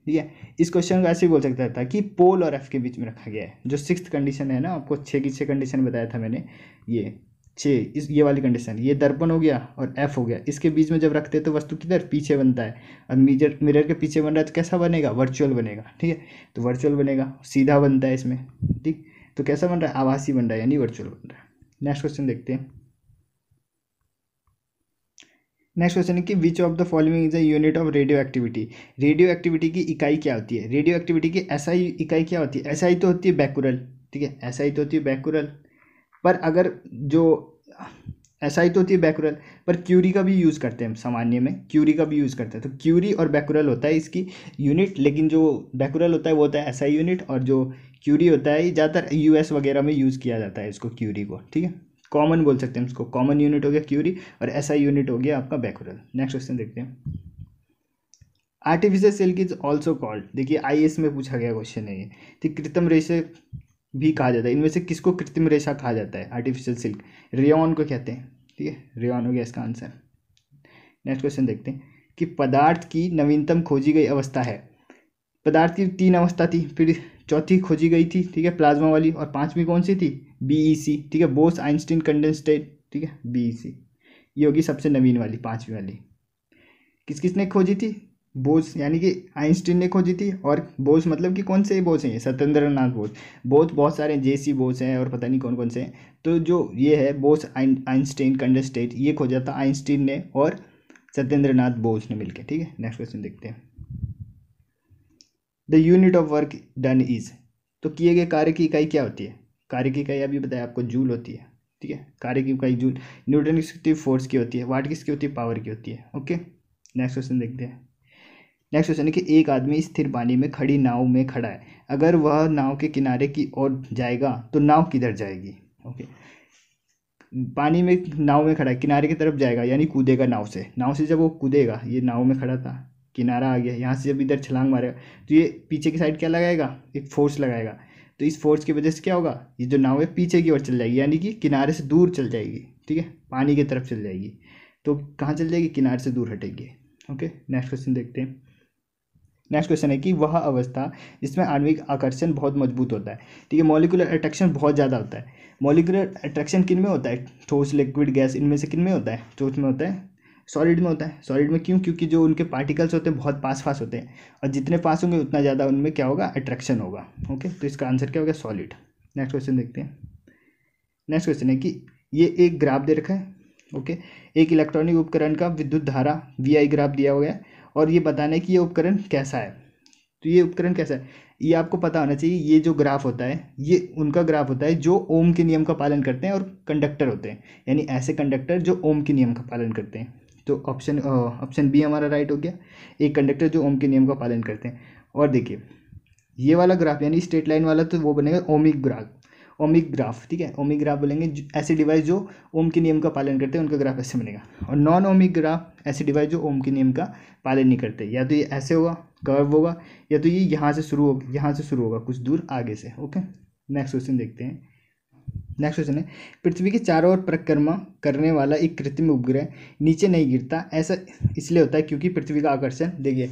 ठीक है। इस क्वेश्चन को ऐसे ही बोल सकता था कि पोल और एफ के बीच में रखा गया है। जो 6th कंडीशन है ना, आपको 6 की 6 कंडीशन बताया था मैंने, ये 6 ये वाली कंडीशन, ये दर्पण हो गया और एफ हो गया, इसके बीच में जब रखते हैं तो वस्तु किधर पीछे बनता है, और मिरर के पीछे बन रहा है तो कैसा बनेगा, वर्चुअल बनेगा। ठीक है, तो वर्चुअल बनेगा, सीधा बनता है इसमें। ठीक, तो कैसा बन रहा है, आभासी बन रहा है, यानी वर्चुअल बन रहा है। नेक्स्ट क्वेश्चन देखते हैं। नेक्स्ट क्वेश्चन है कि which of the following is a unit of radio activity. Radio activity की इकाई क्या होती है, रेडियो एक्टिविटी की एसआई इकाई क्या होती है, एसआई तो होती है बैकुरल। ठीक है, एसआई तो होती है बैकुरल, पर अगर जो एसआई तो होती है बैकुरल, पर क्यूरी का भी यूज़ करते हैं हम, सामान्य में क्यूरी का भी यूज़ करते हैं। तो क्यूरी और बैकुरल होता है इसकी यूनिट, लेकिन जो बैकुरल होता है वो होता है एसआई यूनिट, और जो क्यूरी होता है ज़्यादातर यूएस वगैरह में यूज़ किया जाता है इसको, क्यूरी को। ठीक है, कॉमन बोल सकते हैं इसको, कॉमन यूनिट हो गया क्यूरी और एसआई यूनिट हो गया आपका बैकुरल। नेक्स्ट क्वेश्चन देखते हैं। Artificial silk is also called, देखिए आईएएस में पूछा गया क्वेश्चन है ये, तो कृत्रिम रेशे भी कहा जाता है। इनमें से किसको कृत्रिम रेशा कहा जाता है, आर्टिफिशियल सिल्क, रेयॉन को कहते हैं। ठीक है, रेयॉन हो गया इसका आंसर। नेक्स्ट क्वेश्चन देखते हैं कि पदार्थ की नवीनतम खोजी गई अवस्था है। पदार्थ की 3 अवस्था थी, फिर चौथी खोजी गई थी, ठीक है, प्लाज्मा वाली, और 5वीं कौन सी थी, बीईसी। ठीक है, बोस आइंस्टीन कंडेंसेट। ठीक है, बीईसी ये होगी सबसे नवीन वाली, 5वीं वाली। किस किसने खोजी थी, बोस यानी कि आइंस्टीन ने खोजी थी, और बोस मतलब कि कौन से बोस हैं ये, सत्येंद्रनाथ बोस। बोस बहुत सारे हैं, जेसी बोस हैं और पता नहीं कौन कौन से हैं। तो जो ये है बोस आइंस्टीन कंडेंसेट, ये खोजा था आइंस्टीन ने और सत्येंद्रनाथ बोस ने मिलकर। ठीक है, नेक्स्ट क्वेश्चन देखते हैं। The unit of work done is, तो किए गए कार्य की इकाई क्या होती है, कार्य की इकाई अभी बताया आपको, जूल होती है। ठीक है, कार्य की इकाई जूल। न्यूटन किसकी फोर्स की होती है, वाट किसकी होती है, पावर की होती है। ओके, नेक्स्ट क्वेश्चन देखते हैं। नेक्स्ट क्वेश्चन है कि एक आदमी स्थिर पानी में खड़ी नाव में खड़ा है, अगर वह नाव के किनारे की ओर जाएगा तो नाव किधर जाएगी। ओके, पानी में नाव में खड़ा है, किनारे की तरफ जाएगा यानी कूदेगा नाव से। नाव से जब वो कूदेगा, ये नाव में खड़ा था, किनारा आ गया, यहाँ से जब इधर छलांग मारेगा तो ये पीछे की साइड क्या लगाएगा, एक फोर्स लगाएगा। तो इस फोर्स की वजह से क्या होगा, ये जो नाव है पीछे की ओर चल जाएगी, यानी कि किनारे से दूर चल जाएगी। ठीक है, पानी की तरफ चल जाएगी। तो कहाँ चल जाएगी, किनारे से दूर हटेगी। ओके, नेक्स्ट क्वेश्चन देखते हैं। नेक्स्ट क्वेश्चन है कि वह अवस्था जिसमें आणविक आकर्षण बहुत मजबूत होता है। ठीक है, मॉलिक्यूलर अट्रैक्शन बहुत ज़्यादा होता है। मॉलिक्यूलर अट्रैक्शन किन में होता है, ठोस, लिक्विड, गैस, इनमें से किन में होता है, ठोस में होता है, सॉलिड में होता है। सॉलिड में क्यों, क्योंकि जो उनके पार्टिकल्स होते हैं बहुत पास होते हैं, और जितने पास होंगे उतना ज़्यादा उनमें क्या होगा, अट्रैक्शन होगा। ओके, तो इसका आंसर क्या होगा, सॉलिड। नेक्स्ट क्वेश्चन देखते हैं। नेक्स्ट क्वेश्चन है कि ये एक ग्राफ दे रखा है। ओके, एक इलेक्ट्रॉनिक उपकरण का विद्युत धारा वी ग्राफ दिया हुआ है, और ये बताना है कि ये उपकरण कैसा है। तो ये उपकरण कैसा है, ये आपको पता होना चाहिए। ये जो ग्राफ होता है ये उनका ग्राफ होता है जो ओम के नियम का पालन करते हैं और कंडक्टर होते हैं, यानी ऐसे कंडक्टर जो ओम के नियम का पालन करते हैं। तो ऑप्शन बी हमारा राइट हो गया, एक कंडक्टर जो ओम के नियम का पालन करते हैं। और देखिए ये वाला ग्राफ यानी स्ट्रेट लाइन वाला, तो वो बनेगा ओमिक ग्राफ। ओमिक ग्राफ, ठीक है, ओमिक ग्राफ बोलेंगे ऐसे डिवाइस जो ओम के नियम का पालन करते हैं, उनका ग्राफ ऐसे बनेगा। और नॉन ओमिक ग्राफ ऐसे डिवाइस जो ओम के नियम का पालन नहीं करते, या तो ये ऐसे होगा, कर्व होगा, या तो ये यहाँ से शुरू होगा कुछ दूर आगे से। ओके, नेक्स्ट क्वेश्चन देखते हैं। नेक्स्ट क्वेश्चन है, पृथ्वी के चारों ओर परिक्रमा करने वाला एक कृत्रिम उपग्रह नीचे नहीं गिरता, ऐसा इसलिए होता है क्योंकि पृथ्वी का आकर्षण, देखिए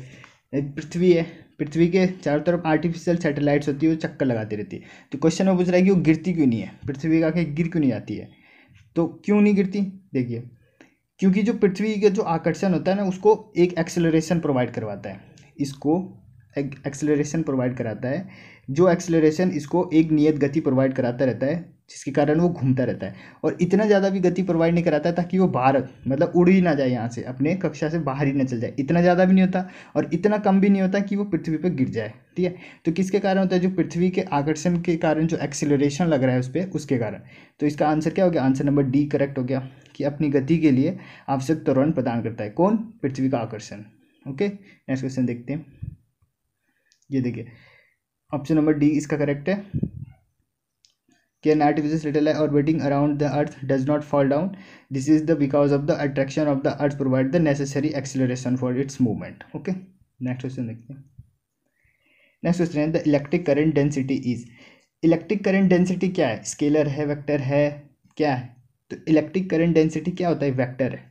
पृथ्वी है, पृथ्वी के चारों तरफ आर्टिफिशियल सैटेलाइट्स होती है, वो चक्कर लगाती रहती है। तो क्वेश्चन में पूछ रहा है कि वो गिरती क्यों नहीं है, पृथ्वी का आके गिर क्यों नहीं जाती है। तो क्यों नहीं गिरती, देखिए क्योंकि जो पृथ्वी का जो आकर्षण होता है ना, उसको एक एक्सेलरेशन प्रोवाइड करवाता है, इसको एक एक्सेलरेशन प्रोवाइड कराता है। जो एक्सेलरेशन इसको एक नियत गति प्रोवाइड कराता रहता है, जिसके कारण वो घूमता रहता है। और इतना ज़्यादा भी गति प्रोवाइड नहीं कराता है ताकि वो बाहर मतलब उड़ ही ना जाए, यहाँ से अपने कक्षा से बाहर ही ना चल जाए। इतना ज़्यादा भी नहीं होता और इतना कम भी नहीं होता कि वो पृथ्वी पर गिर जाए। ठीक है, तो किसके कारण होता है, जो पृथ्वी के आकर्षण के कारण जो एक्सेलरेशन लग रहा है उस पर, उसके कारण। तो इसका आंसर क्या हो गया, आंसर नंबर डी करेक्ट हो गया, कि अपनी गति के लिए आवश्यक त्वरण प्रदान करता है कौन, पृथ्वी का आकर्षण। ओके, नेक्स्ट क्वेश्चन देखते हैं। ये देखिए ऑप्शन नंबर डी इसका करेक्ट है। कि an artificial satellite orbiting around the earth does not fall down, this is the because of the attraction of the earth provide the necessary acceleration for its movement. Okay, next question देखते हैं। नेक्स्ट क्वेश्चन है, the electric current density is, electric current density क्या है, स्केलर है, वेक्टर है, क्या है। तो इलेक्ट्रिक करंट डेंसिटी क्या होता है, वेक्टर है।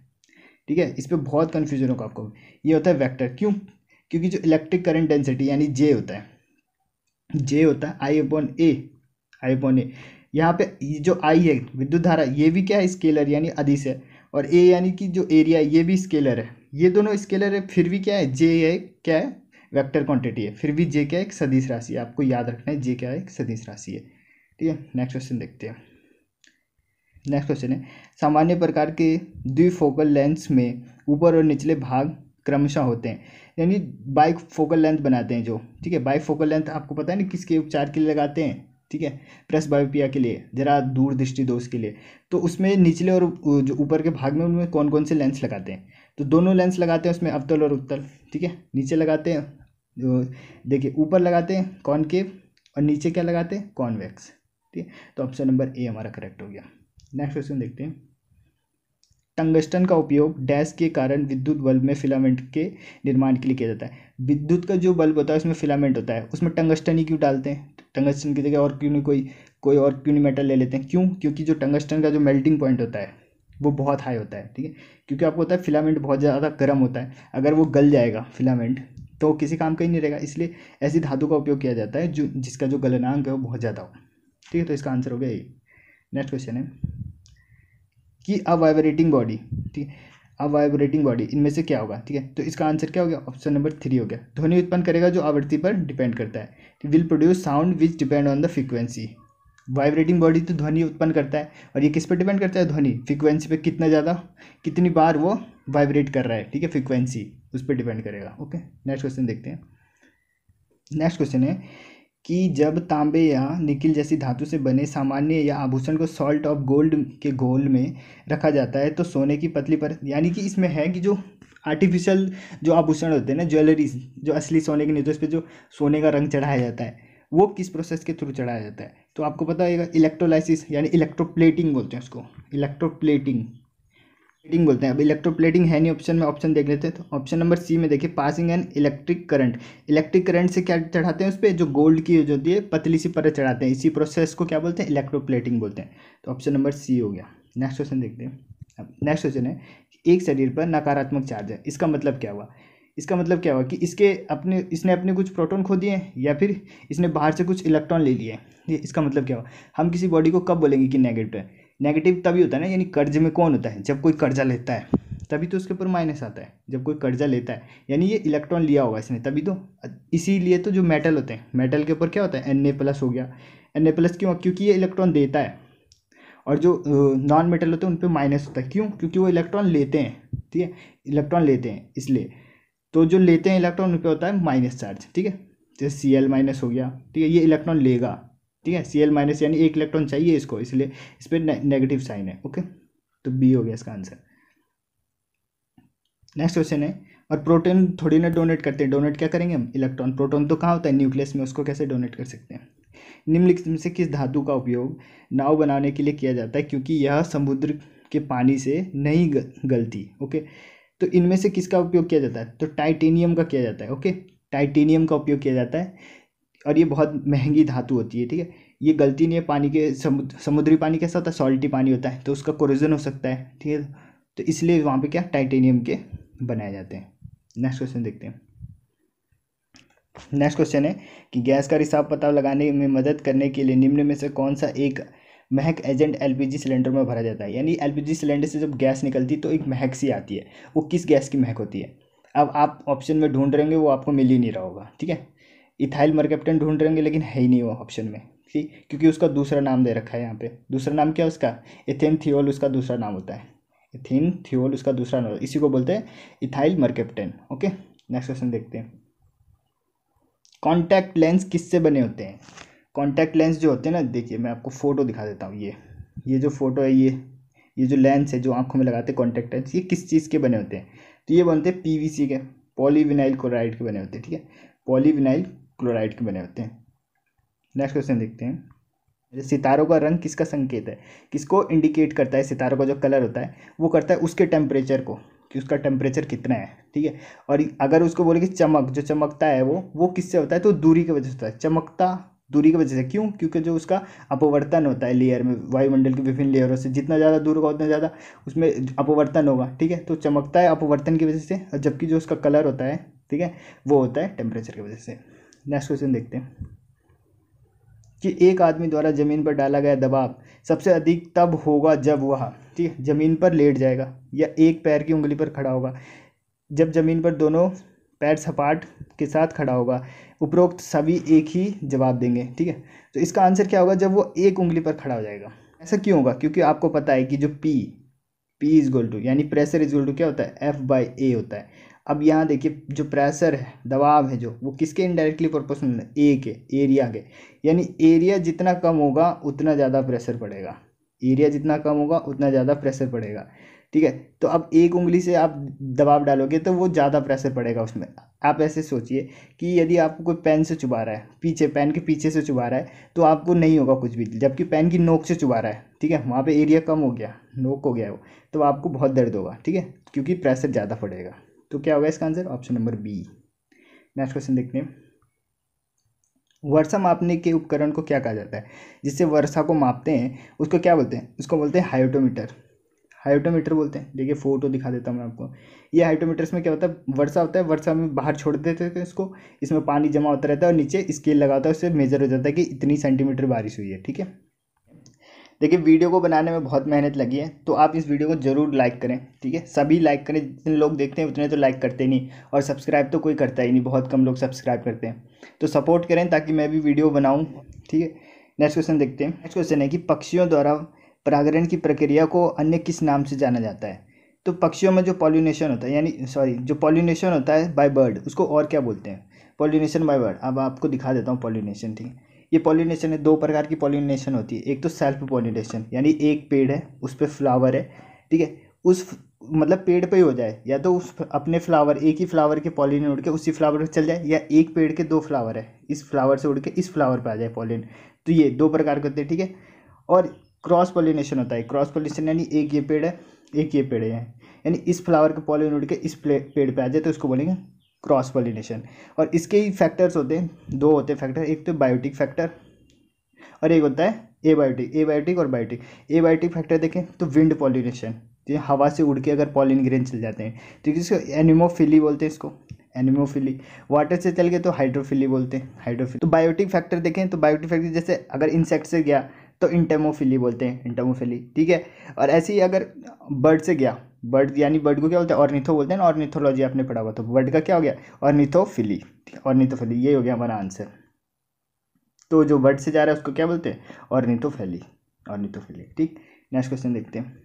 ठीक है, इस पर बहुत कन्फ्यूजन होगा आपको, ये होता है वेक्टर। क्यों, क्योंकि जो इलेक्ट्रिक करंट डेंसिटी यानी जे होता है, जे होता है आई अपॉन ए। यहाँ पे ये जो आई है विद्युत धारा, ये भी क्या है, स्केलर यानी अदिश है, और ए यानी कि जो एरिया है ये भी स्केलर है। ये दोनों स्केलर है, फिर भी क्या है, जे है क्या है, वेक्टर क्वांटिटी है, फिर भी जे क्या है, एक सदिश राशि है। आपको याद रखना है जे क्या है, एक सदिश राशि है। ठीक है, नेक्स्ट क्वेश्चन देखते हैं। नेक्स्ट क्वेश्चन है, सामान्य प्रकार के द्विफोकल लेंस में ऊपर और निचले भाग क्रमशः होते हैं, यानी बाइक फोकल लेंथ बनाते हैं जो, ठीक है। बाइक फोकल लेंथ आपको पता है ना किसके उपचार के लिए लगाते हैं, ठीक है, प्रेस बायोपिया के लिए, जरा दूर दृष्टि दोष के लिए। तो उसमें निचले और जो ऊपर के भाग में उनमें कौन कौन से लेंस लगाते हैं, तो दोनों लेंस लगाते हैं उसमें, अवतल और उत्तल, ठीक है। नीचे लगाते हैं जो, देखिए ऊपर लगाते हैं कॉनकेव और नीचे क्या लगाते हैं, कॉन्वेक्स, ठीक है। तो ऑप्शन नंबर ए हमारा करेक्ट हो गया। नेक्स्ट क्वेश्चन देखते हैं, टंगस्टन का उपयोग डैश के कारण विद्युत बल्ब में फिलामेंट के निर्माण के लिए किया जाता है। विद्युत का जो बल्ब होता है उसमें फिलामेंट होता है, उसमें टंगस्टन ही क्यों डालते हैं, टंगस्टन की जगह और क्यों नहीं कोई और क्यों नहीं मेटल ले लेते हैं, क्यों, क्योंकि जो टंगस्टन का जो मेल्टिंग पॉइंट होता है वो बहुत हाई होता है, ठीक है। क्योंकि आपको पता है फिलामेंट बहुत ज़्यादा गर्म होता है, अगर वो गल जाएगा फिलामेंट तो किसी काम का ही नहीं रहेगा, इसलिए ऐसी धातु का उपयोग किया जाता है जो जिसका जो गलनांक है वो बहुत ज़्यादा हो, ठीक है। तो इसका आंसर हो गया ये। नेक्स्ट क्वेश्चन है कि अ वाइब्रेटिंग बॉडी, ठीक है, अ वाइब्रेटिंग बॉडी इनमें से क्या होगा, ठीक है। तो इसका आंसर क्या हो गया, ऑप्शन नंबर 3 हो गया। ध्वनि उत्पन्न करेगा जो आवृत्ति पर डिपेंड करता है, will produce sound which depend on the frequency. Vibrating body तो ध्वनि उत्पन्न करता है, और ये किस पर डिपेंड करता है, ध्वनि फ्रीक्वेंसी पे, कितना ज़्यादा कितनी बार वो वाइब्रेट कर रहा है, ठीक है, फ्रीक्वेंसी उस पर डिपेंड करेगा। ओके, नेक्स्ट क्वेश्चन देखते हैं। नेक्स्ट क्वेश्चन है कि जब तांबे या निकिल जैसी धातु से बने सामान्य या आभूषण को सॉल्ट ऑफ गोल्ड के घोल में रखा जाता है तो सोने की पतली परत, यानी कि इसमें है कि जो आर्टिफिशियल जो आभूषण होते हैं ना, ज्वेलरी जो असली सोने के नहीं, तो इस पर जो सोने का रंग चढ़ाया जाता है वो किस प्रोसेस के थ्रू चढ़ाया जाता है, तो आपको पता होगा इलेक्ट्रोलाइसिस यानी इलेक्ट्रोप्लेटिंग बोलते हैं उसको, इलेक्ट्रोप्लेटिंग प्लेटिंग बोलते हैं। अब इलेक्ट्रोप्लेटिंग है नहीं ऑप्शन में, ऑप्शन देख लेते हैं। तो ऑप्शन नंबर सी में देखिए, passing an electric current, electric current से क्या चढ़ाते हैं उस पर, जो गोल्ड की जो होती है पतली सी परत चढ़ाते हैं, इसी प्रोसेस को क्या बोलते हैं, इलेक्ट्रोप्लेटिंग बोलते हैं। तो ऑप्शन नंबर सी हो गया। नेक्स्ट क्वेश्चन देखते हैं। अब नेक्स्ट क्वेश्चन है, एक शरीर पर नकारात्मक चार्ज है, इसका मतलब क्या हुआ, इसका मतलब क्या हुआ कि इसने अपने कुछ प्रोटॉन खो दिए या फिर इसने बाहर से कुछ इलेक्ट्रॉन ले लिए, ये इसका मतलब क्या हुआ। हम किसी बॉडी को कब बोलेंगे कि नेगेटिव है, नेगेटिव तभी होता है ना, यानी कर्ज में कौन होता है, जब कोई कर्जा लेता है तभी तो उसके ऊपर माइनस आता है, जब कोई कर्जा लेता है यानी ये इलेक्ट्रॉन लिया होगा इसने तभी तो। इसीलिए तो जो मेटल होते हैं, मेटल के ऊपर क्या होता है, Na+ हो गया, Na+ क्यों, क्योंकि ये इलेक्ट्रॉन देता है, और जो नॉन मेटल होते हैं उन पर माइनस होता है, क्यों, क्योंकि वो इलेक्ट्रॉन लेते हैं, ठीक है, इलेक्ट्रॉन लेते हैं इसलिए। तो जो लेते हैं इलेक्ट्रॉन उन पर होता है माइनस चार्ज, ठीक है, जैसे Cl- हो गया, ठीक है, ये इलेक्ट्रॉन लेगा, ठीक है, Cl- यानी एक इलेक्ट्रॉन चाहिए इसको, इसलिए इस पर नेगेटिव साइन है। ओके, तो बी हो गया इसका आंसर। नेक्स्ट क्वेश्चन है, और प्रोटॉन थोड़ी ना डोनेट करते हैं, डोनेट क्या करेंगे हम, इलेक्ट्रॉन, प्रोटॉन तो कहाँ होता है, न्यूक्लियस में, उसको कैसे डोनेट कर सकते हैं। निम्नलिखित में से किस धातु का उपयोग नाव बनाने के लिए किया जाता है, क्योंकि यह समुद्र के पानी से नहीं गलती। ओके, तो इनमें से किसका उपयोग किया जाता है, तो टाइटेनियम का किया जाता है। ओके, टाइटेनियम का उपयोग किया जाता है, और ये बहुत महंगी धातु होती है, ठीक है, ये गलती नहीं है, पानी के समुद्री पानी कैसा होता है, सॉल्टी पानी होता है, तो उसका कोरोजन हो सकता है, ठीक है, तो इसलिए वहाँ पे क्या टाइटेनियम के बनाए जाते हैं। नेक्स्ट क्वेश्चन देखते हैं। नेक्स्ट क्वेश्चन है कि गैस का रिसाव पता लगाने में मदद करने के लिए निम्न में से कौन सा एक महक एजेंट एलपीजी सिलेंडर में भरा जाता है, यानी एलपीजी सिलेंडर से जब गैस निकलती है तो एक महक सी आती है, वो किस गैस की महक होती है। अब आप ऑप्शन में ढूंढ रहेंगे वो आपको मिल ही नहीं रहा होगा, ठीक है, इथाइल मरकैप्टन ढूंढ रहेंगे लेकिन है ही नहीं वो ऑप्शन में, ठीक, क्योंकि उसका दूसरा नाम दे रखा है यहाँ पे, दूसरा नाम क्या है उसका, एथेन थियोल उसका दूसरा नाम होता है, एथेन थियोल उसका दूसरा नाम, इसी को बोलते हैं ethyl mercaptan. Okay, next question देखते हैं। कॉन्टैक्ट लेंस किससे बने होते हैं, कॉन्टैक्ट लेंस जो होते हैं ना, देखिए मैं आपको फोटो दिखा देता हूँ, ये जो फोटो है, ये जो लेंस है जो आंखों में लगाते हैं कॉन्टैक्ट लेंस, ये किस चीज़ के बने होते हैं, तो ये बनते हैं पीवीसी के, पॉलीविनाइल क्लोराइड के बने होते हैं, ठीक है, पॉलीविनाइल क्लोराइड के बने होते हैं। नेक्स्ट क्वेश्चन देखते हैं। सितारों का रंग किसका संकेत है, किसको इंडिकेट करता है, सितारों का जो कलर होता है वो करता है उसके टेम्परेचर को, कि उसका टेम्परेचर कितना है, ठीक है, और अगर उसको बोले कि चमक, जो चमकता है वो किससे होता है, तो दूरी की वजह से होता है, चमकता दूरी की वजह से, क्यों, क्योंकि जो उसका अपवर्तन होता है लेयर में, वायुमंडल की विभिन्न लेयरों से जितना ज़्यादा दूर होगा उतना ज़्यादा उसमें अपवर्तन होगा, ठीक है, तो चमकता है अपवर्तन की वजह से, और जबकि जो उसका कलर होता है ठीक है, वो होता है टेम्परेचर की वजह से। नेक्स्ट क्वेश्चन देखते हैं कि एक आदमी द्वारा ज़मीन पर डाला गया दबाव सबसे अधिक तब होगा जब वह, ठीक है, ज़मीन पर लेट जाएगा या एक पैर की उंगली पर खड़ा होगा। जब ज़मीन पर दोनों पैर सपाट के साथ खड़ा होगा। उपरोक्त सभी एक ही जवाब देंगे, ठीक है। तो इसका आंसर क्या होगा, जब वो एक उंगली पर खड़ा हो जाएगा। ऐसा क्यों होगा, क्योंकि आपको पता है कि जो पी इज इक्वल टू, यानी प्रेशर इज इक्वल टू क्या होता है, एफ बाई ए होता है। अब यहाँ देखिए जो प्रेशर है, दबाव है जो, वो किसके इनडायरेक्टली प्रोपोर्शनल है, ए के, एरिया के। यानी एरिया जितना कम होगा उतना ज़्यादा प्रेशर पड़ेगा, एरिया जितना कम होगा उतना ज़्यादा प्रेशर पड़ेगा, ठीक है। तो अब एक उंगली से आप दबाव डालोगे तो वो ज़्यादा प्रेशर पड़ेगा उसमें। आप ऐसे सोचिए कि यदि आपको कोई पेन से चुबा रहा है, पीछे पेन के पीछे से चुबा रहा है, तो आपको नहीं होगा कुछ भी, जबकि पेन की नोक से चुबा रहा है, ठीक है, वहाँ पे एरिया कम हो गया, नोक हो गया वो, तो आपको बहुत दर्द होगा, ठीक है, क्योंकि प्रेशर ज़्यादा पड़ेगा। तो क्या होगा इसका answer, option number B. Next question देखते हैं, वर्षा मापने के उपकरण को क्या कहा जाता है, जिससे वर्षा को मापते हैं उसको क्या बोलते हैं, उसको बोलते हैं हाइटोमीटर। हाइटोमीटर बोलते हैं। देखिए फोटो दिखा देता हूँ मैं आपको। ये हाइटोमीटर्स में क्या होता है, वर्षा होता है, वर्षा में बाहर छोड़ देते थे इसको, इसमें पानी जमा होता रहता है और नीचे स्केल लगा होता है, उससे मेजर हो जाता है कि इतनी सेंटीमीटर बारिश हुई है, ठीक है। देखिए वीडियो को बनाने में बहुत मेहनत लगी है, तो आप इस वीडियो को ज़रूर लाइक करें, ठीक है, सभी लाइक करें, जितने लोग देखते हैं उतने तो लाइक करते नहीं, और सब्सक्राइब तो कोई करता ही नहीं, बहुत कम लोग सब्सक्राइब करते हैं। तो सपोर्ट करें ताकि मैं भी वीडियो बनाऊँ, ठीक है। नेक्स्ट क्वेश्चन देखते हैं। नेक्स्ट क्वेश्चन है कि पक्षियों द्वारा परागण की प्रक्रिया को अन्य किस नाम से जाना जाता है। तो पक्षियों में जो पॉलिनेशन होता है, यानी सॉरी, जो पॉलिनेशन होता है बाय बर्ड, उसको और क्या बोलते हैं, पॉलिनेशन बाय बर्ड। अब आपको दिखा देता हूँ पॉलिनेशन, ठीक है। ये पॉलिनेशन है, दो प्रकार की पॉलिनेशन होती है। एक तो सेल्फ पॉलिनेशन, यानी एक पेड़ है उस पर फ्लावर है, ठीक है, उस मतलब पेड़ पे ही हो जाए, या तो उस अपने फ्लावर, एक ही फ्लावर के पॉलिन उड़ के उसी फ्लावर पे चल जाए, या एक पेड़ के दो फ्लावर है, इस फ्लावर से उड़ के इस फ्लावर पे आ जाए पॉलिन। तो ये दो प्रकार के होते हैं, ठीक है। और क्रॉस पॉलिनेशन होता है। क्रॉस पॉलिनेशन यानी एक ये पेड़ है, एक ये पेड़ है, यानी इस फ्लावर के पॉलिन उड़ के इस पेड़ पे आ जाए, तो उसको बोलेंगे क्रॉस पॉलिनेशन। और इसके ही फैक्टर्स होते हैं, दो होते हैं फैक्टर, एक तो बायोटिक फैक्टर और एक होता है एबायोटिक। एबायोटिक और बायोटिक। एबायोटिक फैक्टर देखें तो विंड पॉलिनेशन, ये हवा से उड़ के अगर पॉलिन ग्रेन चल जाते हैं तो इसको एनिमोफिली बोलते हैं, इसको एनिमोफिली। वाटर से चल गए तो हाइड्रोफिली बोलते हैं, हाइड्रोफिली। तो बायोटिक फैक्टर देखें तो बायोटिक फैक्टर जैसे अगर इंसेक्ट से गया तो इंटेमोफिली बोलते हैं, इंटेमोफिली, ठीक है। और ऐसे ही अगर बर्ड से गया, बर्ड यानी बर्ड को क्या बोलते हैं, ऑर्निथो बोलते हैं ना, ऑर्निथोलॉजी आपने पढ़ा हुआ, तो बर्ड का क्या हो गया, ऑर्निथोफिली, ऑर्निथोफिली, ये हो गया हमारा आंसर। तो जो बर्ड से जा रहा है उसको क्या बोलते हैं, ऑर्निथोफिली, ऑर्निथोफिली, ठीक। नेक्स्ट क्वेश्चन देखते हैं,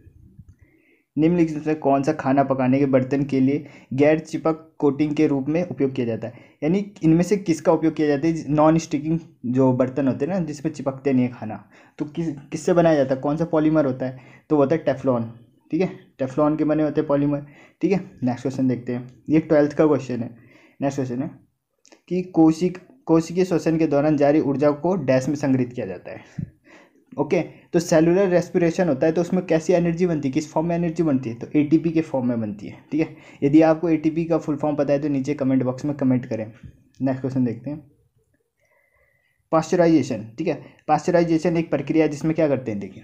निम्नलिखित में कौन सा खाना पकाने के बर्तन के लिए गैर चिपक कोटिंग के रूप में उपयोग किया जाता है। यानी इनमें से किसका उपयोग किया जाता है, नॉन स्टिकिंग जो बर्तन होते हैं ना, जिसमें चिपकते नहीं है खाना, तो किससे बनाया जाता है, कौन सा पॉलीमर होता है, तो वो होता है टेफ्लॉन, ठीक है, टेफ्लॉन के बने होते हैं पॉलीमर, ठीक है। नेक्स्ट क्वेश्चन देखते हैं, ये 12th का क्वेश्चन है। नेक्स्ट क्वेश्चन है कि कोशिकीय श्वसन के दौरान जारी ऊर्जा को डैश में संग्रहित किया जाता है। ओके, तो सेलुलर रेस्पिरेशन होता है, तो उसमें कैसी एनर्जी बनती है, किस फॉर्म में एनर्जी बनती है, तो एटीपी के फॉर्म में बनती है, ठीक है। यदि आपको एटीपी का फुल फॉर्म पता है तो नीचे कमेंट बॉक्स में कमेंट करें। नेक्स्ट क्वेश्चन देखते हैं, पास्चराइजेशन, ठीक है। पास्चराइजेशन एक प्रक्रिया है जिसमें क्या करते हैं, देखिए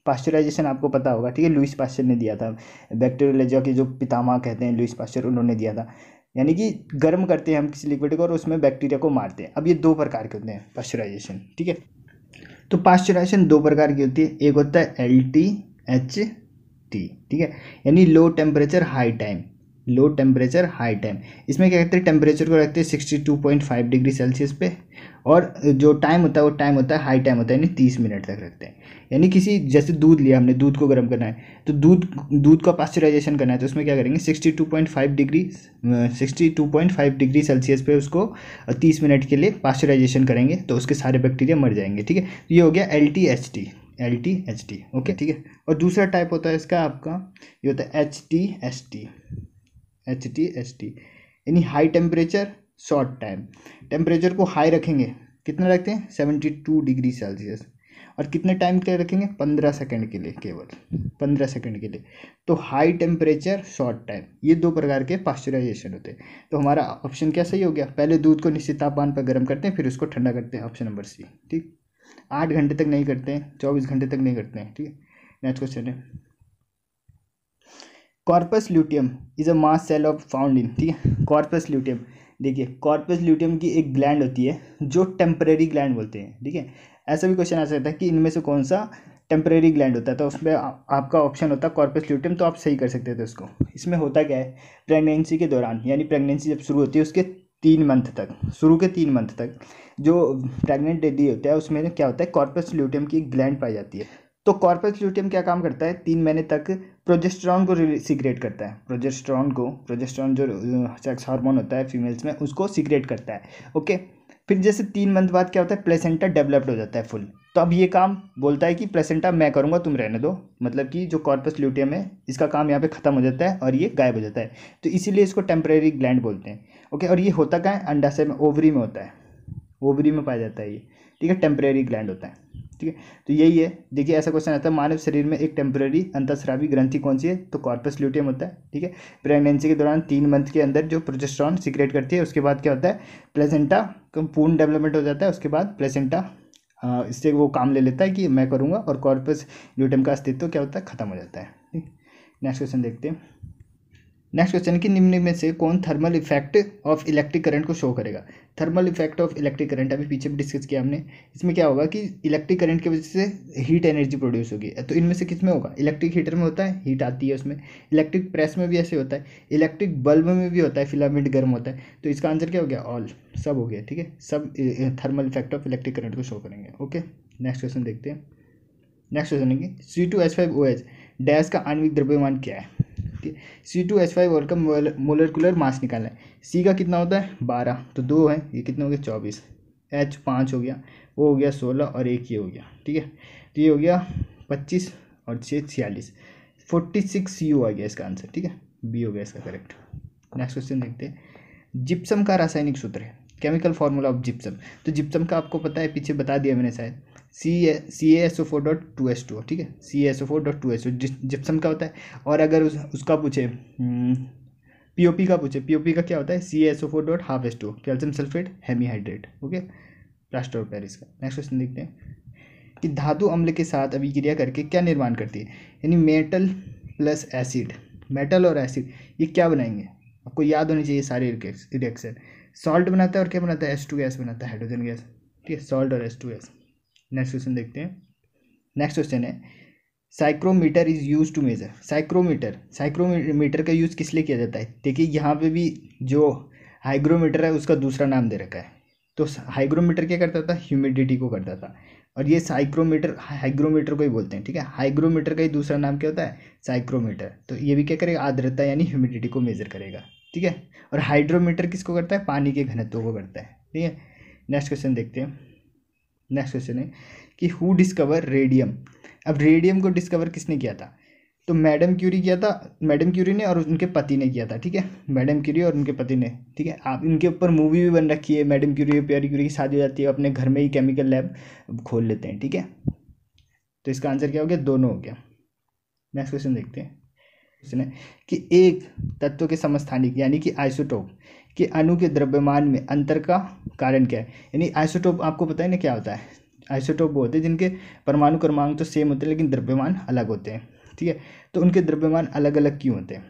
पास्चराइजेशन आपको पता होगा, ठीक है, लुईस पास्चर ने दिया था, बैक्टीरियोलॉजी के जो पितामह कहते हैं लुईस पास्चर, उन्होंने दिया था। यानी कि गर्म करते हैं हम किसी लिक्विड को और उसमें बैक्टीरिया को मारते हैं। अब ये दो प्रकार के होते हैं पास्चराइजेशन, ठीक है। तो पास्चराइजेशन दो प्रकार की होती है, एक होता है LTHT, ठीक है, यानी low temperature high time, low temperature high time. इसमें क्या करते हैं, टेम्परेचर को रखते हैं 62.5 डिग्री सेल्सियस पे, और जो टाइम होता है वो टाइम होता है हाई टाइम होता है, यानी 30 मिनट तक रखते हैं। यानी किसी जैसे दूध लिया हमने, दूध को गर्म करना है, तो दूध का पास्चराइजेशन करना है, तो उसमें क्या करेंगे 62.5 डिग्री सेल्सियस पे उसको 30 मिनट के लिए पास्चराइजेशन करेंगे, तो उसके सारे बैक्टीरिया मर जाएंगे, ठीक है। तो ये हो गया LTHT, ओके, ठीक है। और दूसरा टाइप होता है इसका आपका, ये होता है HTST, यानी high temperature short time. Temperature को हाई रखेंगे, कितना रखते हैं 72 डिग्री सेल्सियस, और कितने टाइम के लिए रखेंगे, 15 सेकंड के लिए, केवल 15 सेकंड के लिए। तो हाई टेम्परेचर शॉर्ट टाइम, ये दो प्रकार के पास्चराइजेशन होते हैं। तो हमारा ऑप्शन क्या सही हो गया, पहले दूध को निश्चित तापमान पर गर्म करते हैं, फिर उसको ठंडा करते हैं, ऑप्शन नंबर सी, ठीक। 8 घंटे तक नहीं करते हैं, 24 घंटे तक नहीं करते हैं, ठीक है। नेक्स्ट क्वेश्चन है, corpus luteum is a mass cell of found in, ठीक है। कॉर्पस ल्यूटियम, देखिए कॉर्पस ल्यूटियम की एक ग्लैंड होती है जो टेम्परेरी ग्लैंड बोलते हैं, ठीक है। ऐसा भी क्वेश्चन आ सकता है कि इनमें से कौन सा टेम्परेरी ग्लैंड होता है, तो उसमें आपका ऑप्शन होता है कॉर्पस ल्यूटियम, तो आप सही कर सकते थे उसको। इसमें होता क्या है, प्रेगनेंसी के दौरान, यानी प्रेगनेंसी जब शुरू होती है उसके 3 मंथ तक, शुरू के 3 मंथ तक जो प्रेग्नेंट लेडी होता है उसमें क्या होता है, कॉर्पस ल्यूटियम की ग्लैंड पाई जाती है। तो कॉर्पस ल्यूटियम क्या काम करता है, 3 महीने तक प्रोजेस्टेरॉन को सीक्रेट करता है। प्रोजेस्टेरॉन जो सेक्स हार्मोन होता है फीमेल्स में, उसको सीक्रेट करता है, ओके। फिर जैसे 3 मंथ बाद क्या होता है, प्लेसेंटा डेवलप्ड हो जाता है फुल। तो अब ये काम बोलता है कि प्लेसेंटा मैं करूँगा, तुम रहने दो, मतलब कि जो कॉर्पस ल्यूटियम है इसका काम यहाँ पे खत्म हो जाता है और ये गायब हो जाता है। तो इसीलिए इसको टेम्परेरी ग्लैंड बोलते हैं, ओके। और ये होता क्या है, अंडाशय में, ओवरी में होता है, ओवरी में पाया जाता है ये, ठीक है। टेम्परेरी ग्लैंड होता है, ठीक है। तो यही है, देखिए ऐसा क्वेश्चन आता है, मानव शरीर में एक टेम्परेरी अंतःस्रावी ग्रंथि कौन सी है, तो कॉर्पस ल्यूटियम होता है, ठीक है। प्रेगनेंसी के दौरान 3 मंथ के अंदर जो प्रोजेस्टेरॉन सीक्रेट करती है, उसके बाद क्या होता है, प्लेसेंटा का पूर्ण डेवलपमेंट हो जाता है, उसके बाद प्लेसेंटा इससे वो काम ले लेता है कि मैं करूँगा, और कॉर्पस ल्यूटियम का अस्तित्व क्या होता है, खत्म हो जाता है, ठीक। नेक्स्ट क्वेश्चन देखते हैं। नेक्स्ट क्वेश्चन कि निम्न में से कौन thermal effect of electric current को शो करेगा। Thermal effect of electric current अभी पीछे भी डिस्कस किया हमने। इसमें क्या होगा कि इलेक्ट्रिक करंट की वजह से हीट एनर्जी प्रोड्यूस होगी। तो इनमें से किस में होगा, इलेक्ट्रिक हीटर में होता है, हीट आती है उसमें। इलेक्ट्रिक प्रेस में भी ऐसे होता है, इलेक्ट्रिक बल्ब में भी होता है, फिलामेंट गर्म होता है। तो इसका आंसर क्या हो गया, ऑल, सब हो गया, ठीक है। सब thermal effect of electric current को शो करेंगे, ओके। नेक्स्ट क्वेश्चन देखते हैं। नेक्स्ट क्वेश्चन है कि C2H5OH डैश का आणविक द्रव्यमान क्या है। C2H5OH का मोलेकुलर मास निकालना है। C का कितना होता है 12, तो 2 है, ये कितने हो गए 24, H 5 हो गया, वो हो गया 16 और एक ये हो गया, ठीक है। तो ये हो गया 25 और 6 46, 46 CU आ गया इसका आंसर, ठीक है। बी हो गया इसका करेक्ट। नेक्स्ट क्वेश्चन देखते हैं। जिप्सम का रासायनिक सूत्र है, केमिकल फार्मूला ऑफ जिप्सम। तो जिप्सम का आपको पता है, पीछे बता दिया मैंने शायद, CaSO4.2H2, ठीक है। CaSO4.2H2 जिप्सम का होता है। और अगर उसका पूछे पीओपी का पूछे, पीओपी का क्या होता है, CaSO4.12H2, calcium sulphate hemihydrate, okay, plaster of Paris का। नेक्स्ट क्वेश्चन देखते हैं कि धातु अम्ल के साथ अभिक्रिया करके क्या निर्माण करती है, यानी मेटल प्लस एसिड, मेटल और एसिड ये क्या बनाएंगे, आपको याद होनी चाहिए सारे रिएक्शन। सॉल्ट बनाता है और क्या बनाता है, H2 गैस बनाता है, हाइड्रोजन गैस, ठीक है, सॉल्ट और H2 गैस। नेक्स्ट क्वेश्चन देखते हैं। नेक्स्ट क्वेश्चन है psychrometer is use to measure. Psychrometer का यूज़ किस लिए किया जाता है। देखिए यहाँ पे भी जो हाइग्रोमीटर है उसका दूसरा नाम दे रखा है। तो हाइग्रोमीटर क्या करता था, ह्यूमिडिटी को करता था, और ये साइक्रोमीटर हाइग्रोमीटर को ही बोलते हैं, ठीक है। हाइग्रोमीटर का ही दूसरा नाम क्या होता है, साइक्रोमीटर। तो ये भी क्या करेगा, आर्द्रता यानी ह्यूमिडिटी को मेजर करेगा, ठीक है। और हाइड्रोमीटर किसको करता है, पानी के घनत्व को करता है, ठीक है। नेक्स्ट क्वेश्चन देखते हैं। नेक्स्ट क्वेश्चन है कि हु डिस्कवर रेडियम। अब रेडियम को डिस्कवर किसने किया था, तो मैडम क्यूरी किया था, मैडम क्यूरी ने और उनके पति ने किया था, ठीक है। मैडम क्यूरी और उनके पति ने, ठीक है। आप इनके ऊपर मूवी भी बन रखी है, मैडम क्यूरी और प्यारी क्यूरी की शादी हो जाती है, अपने घर में ही केमिकल लैब खोल लेते हैं, ठीक है। तो इसका आंसर क्या हो गया, दोनों हो गया। नेक्स्ट क्वेश्चन देखते हैं। क्वेश्चन है कि एक तत्व के समस्थानिक यानी कि आइसोटोप के अणु के द्रव्यमान में अंतर का कारण क्या है। यानी आइसोटोप आपको पता है ना क्या होता है, आइसोटोप वो होते हैं जिनके परमाणु क्रमांक तो सेम होते हैं लेकिन द्रव्यमान अलग होते हैं, ठीक है। तो उनके द्रव्यमान अलग अलग क्यों होते हैं,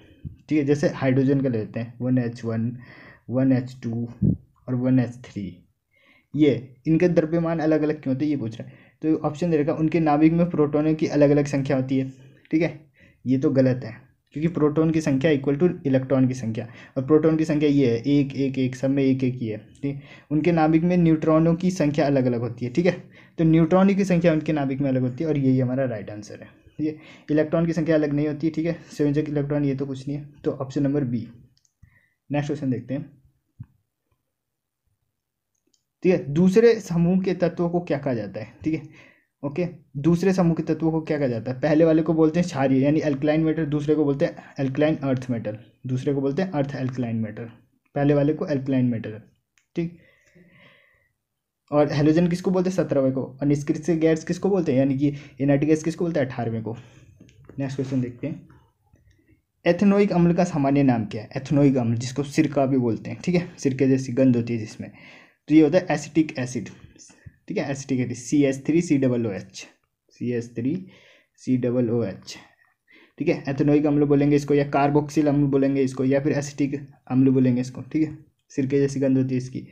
ठीक है। जैसे हाइड्रोजन का लेते हैं 1H1 1H2 और 1H3, ये इनके द्रव्यमान अलग अलग क्यों होते हैं ये पूछ रहा है। तो ऑप्शन दे रखा उनके नाभिक में प्रोटोनों की अलग अलग संख्या होती है, ठीक है। ये तो गलत है, क्योंकि प्रोटॉन की संख्या इक्वल टू इलेक्ट्रॉन की संख्या, और प्रोटॉन की संख्या ये है एक एक एक, सब में एक एक ही है, ठीक। उनके नाभिक में न्यूट्रॉनों की संख्या अलग अलग होती है, ठीक है। तो न्यूट्रॉन की संख्या उनके नाभिक में अलग होती है, और यही हमारा राइट आंसर है। ये इलेक्ट्रॉन की संख्या अलग नहीं होती है, ठीक है। संयोजक इलेक्ट्रॉन ये तो कुछ नहीं है, तो option number B. Next question देखते हैं, ठीक है। दूसरे समूह के तत्वों को क्या कहा जाता है, ठीक है, ओके। दूसरे समूह के तत्वों को क्या कहा जाता है, पहले वाले को बोलते हैं क्षारीय यानी अल्कलाइन मेटल, दूसरे को बोलते हैं अल्कलाइन अर्थ मेटल, दूसरे को बोलते हैं अर्थ अल्कलाइन मेटल, पहले वाले को अल्कलाइन मेटल, ठीक। और हेलोजन किसको बोलते हैं 17वें को, और निष्क्रिय गैस किसको बोलते हैं यानी कि इनर्ट गैस किसको बोलते हैं 18वें को। नेक्स्ट क्वेश्चन देखते हैं। एथेनोइक अम्ल का सामान्य नाम क्या है, एथेनोइक अम्ल जिसको सिरका भी बोलते हैं, ठीक है, सिरके जैसी गंध होती है जिसमें, तो ये होता है एसिटिक एसिड, ठीक है। एसिटिक एसिड CH3COOH, CH3COOH, ठीक ठीक है। एथेनोइक अम्ल बोलेंगे इसको, या कार्बोक्सिल अम्ल बोलेंगे इसको, या फिर एसिटिक अम्ल बोलेंगे इसको, ठीक है। सिरके जैसी गंध होती है इसकी।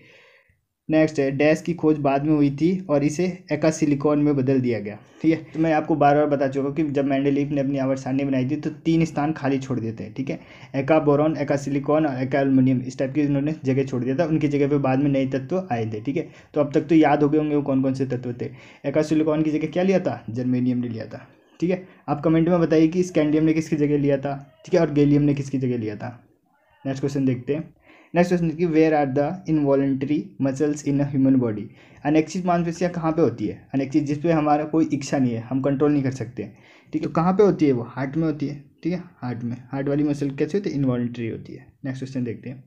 नेक्स्ट है, डैश की खोज बाद में हुई थी और इसे एकासिलिकॉन में बदल दिया गया, ठीक है। तो मैं आपको बार बार बता चुका हूँ कि जब मेंडेलीव ने अपनी आवर्त सारणी बनाई थी तो 3 स्थान खाली छोड़ देते हैं, ठीक है। एका बोरॉन, एका सिलिकॉन और एका एल्युमिनियम, इस टाइप की उन्होंने जगह छोड़ दिया था। उनकी जगह पे बाद में नए तत्व आए थे, ठीक है। तो अब तक तो याद हो गए होंगे वो कौन कौन से तत्व थे। एका सिलिकॉन की जगह क्या लिया था, जर्मेनियम ने लिया था, ठीक है। आप कमेंट में बताइए कि स्कैंडियम ने किसकी जगह लिया था, ठीक है, और गैलियम ने किसकी जगह लिया था। नेक्स्ट क्वेश्चन देखते हैं। नेक्स्ट क्वेश्चन कि where are the involuntary muscles in a human body. अनैच्छिक मांसपेशियाँ कहाँ पे होती है, अनैच्छिक जिस पे हमारा कोई इच्छा नहीं है, हम कंट्रोल नहीं कर सकते, ठीक है। तो कहाँ पे होती है वो, हार्ट में होती है, ठीक है, हार्ट में। हार्ट वाली मसल कैसे होती है, इनवॉलेंट्री होती है। नेक्स्ट क्वेश्चन देखते हैं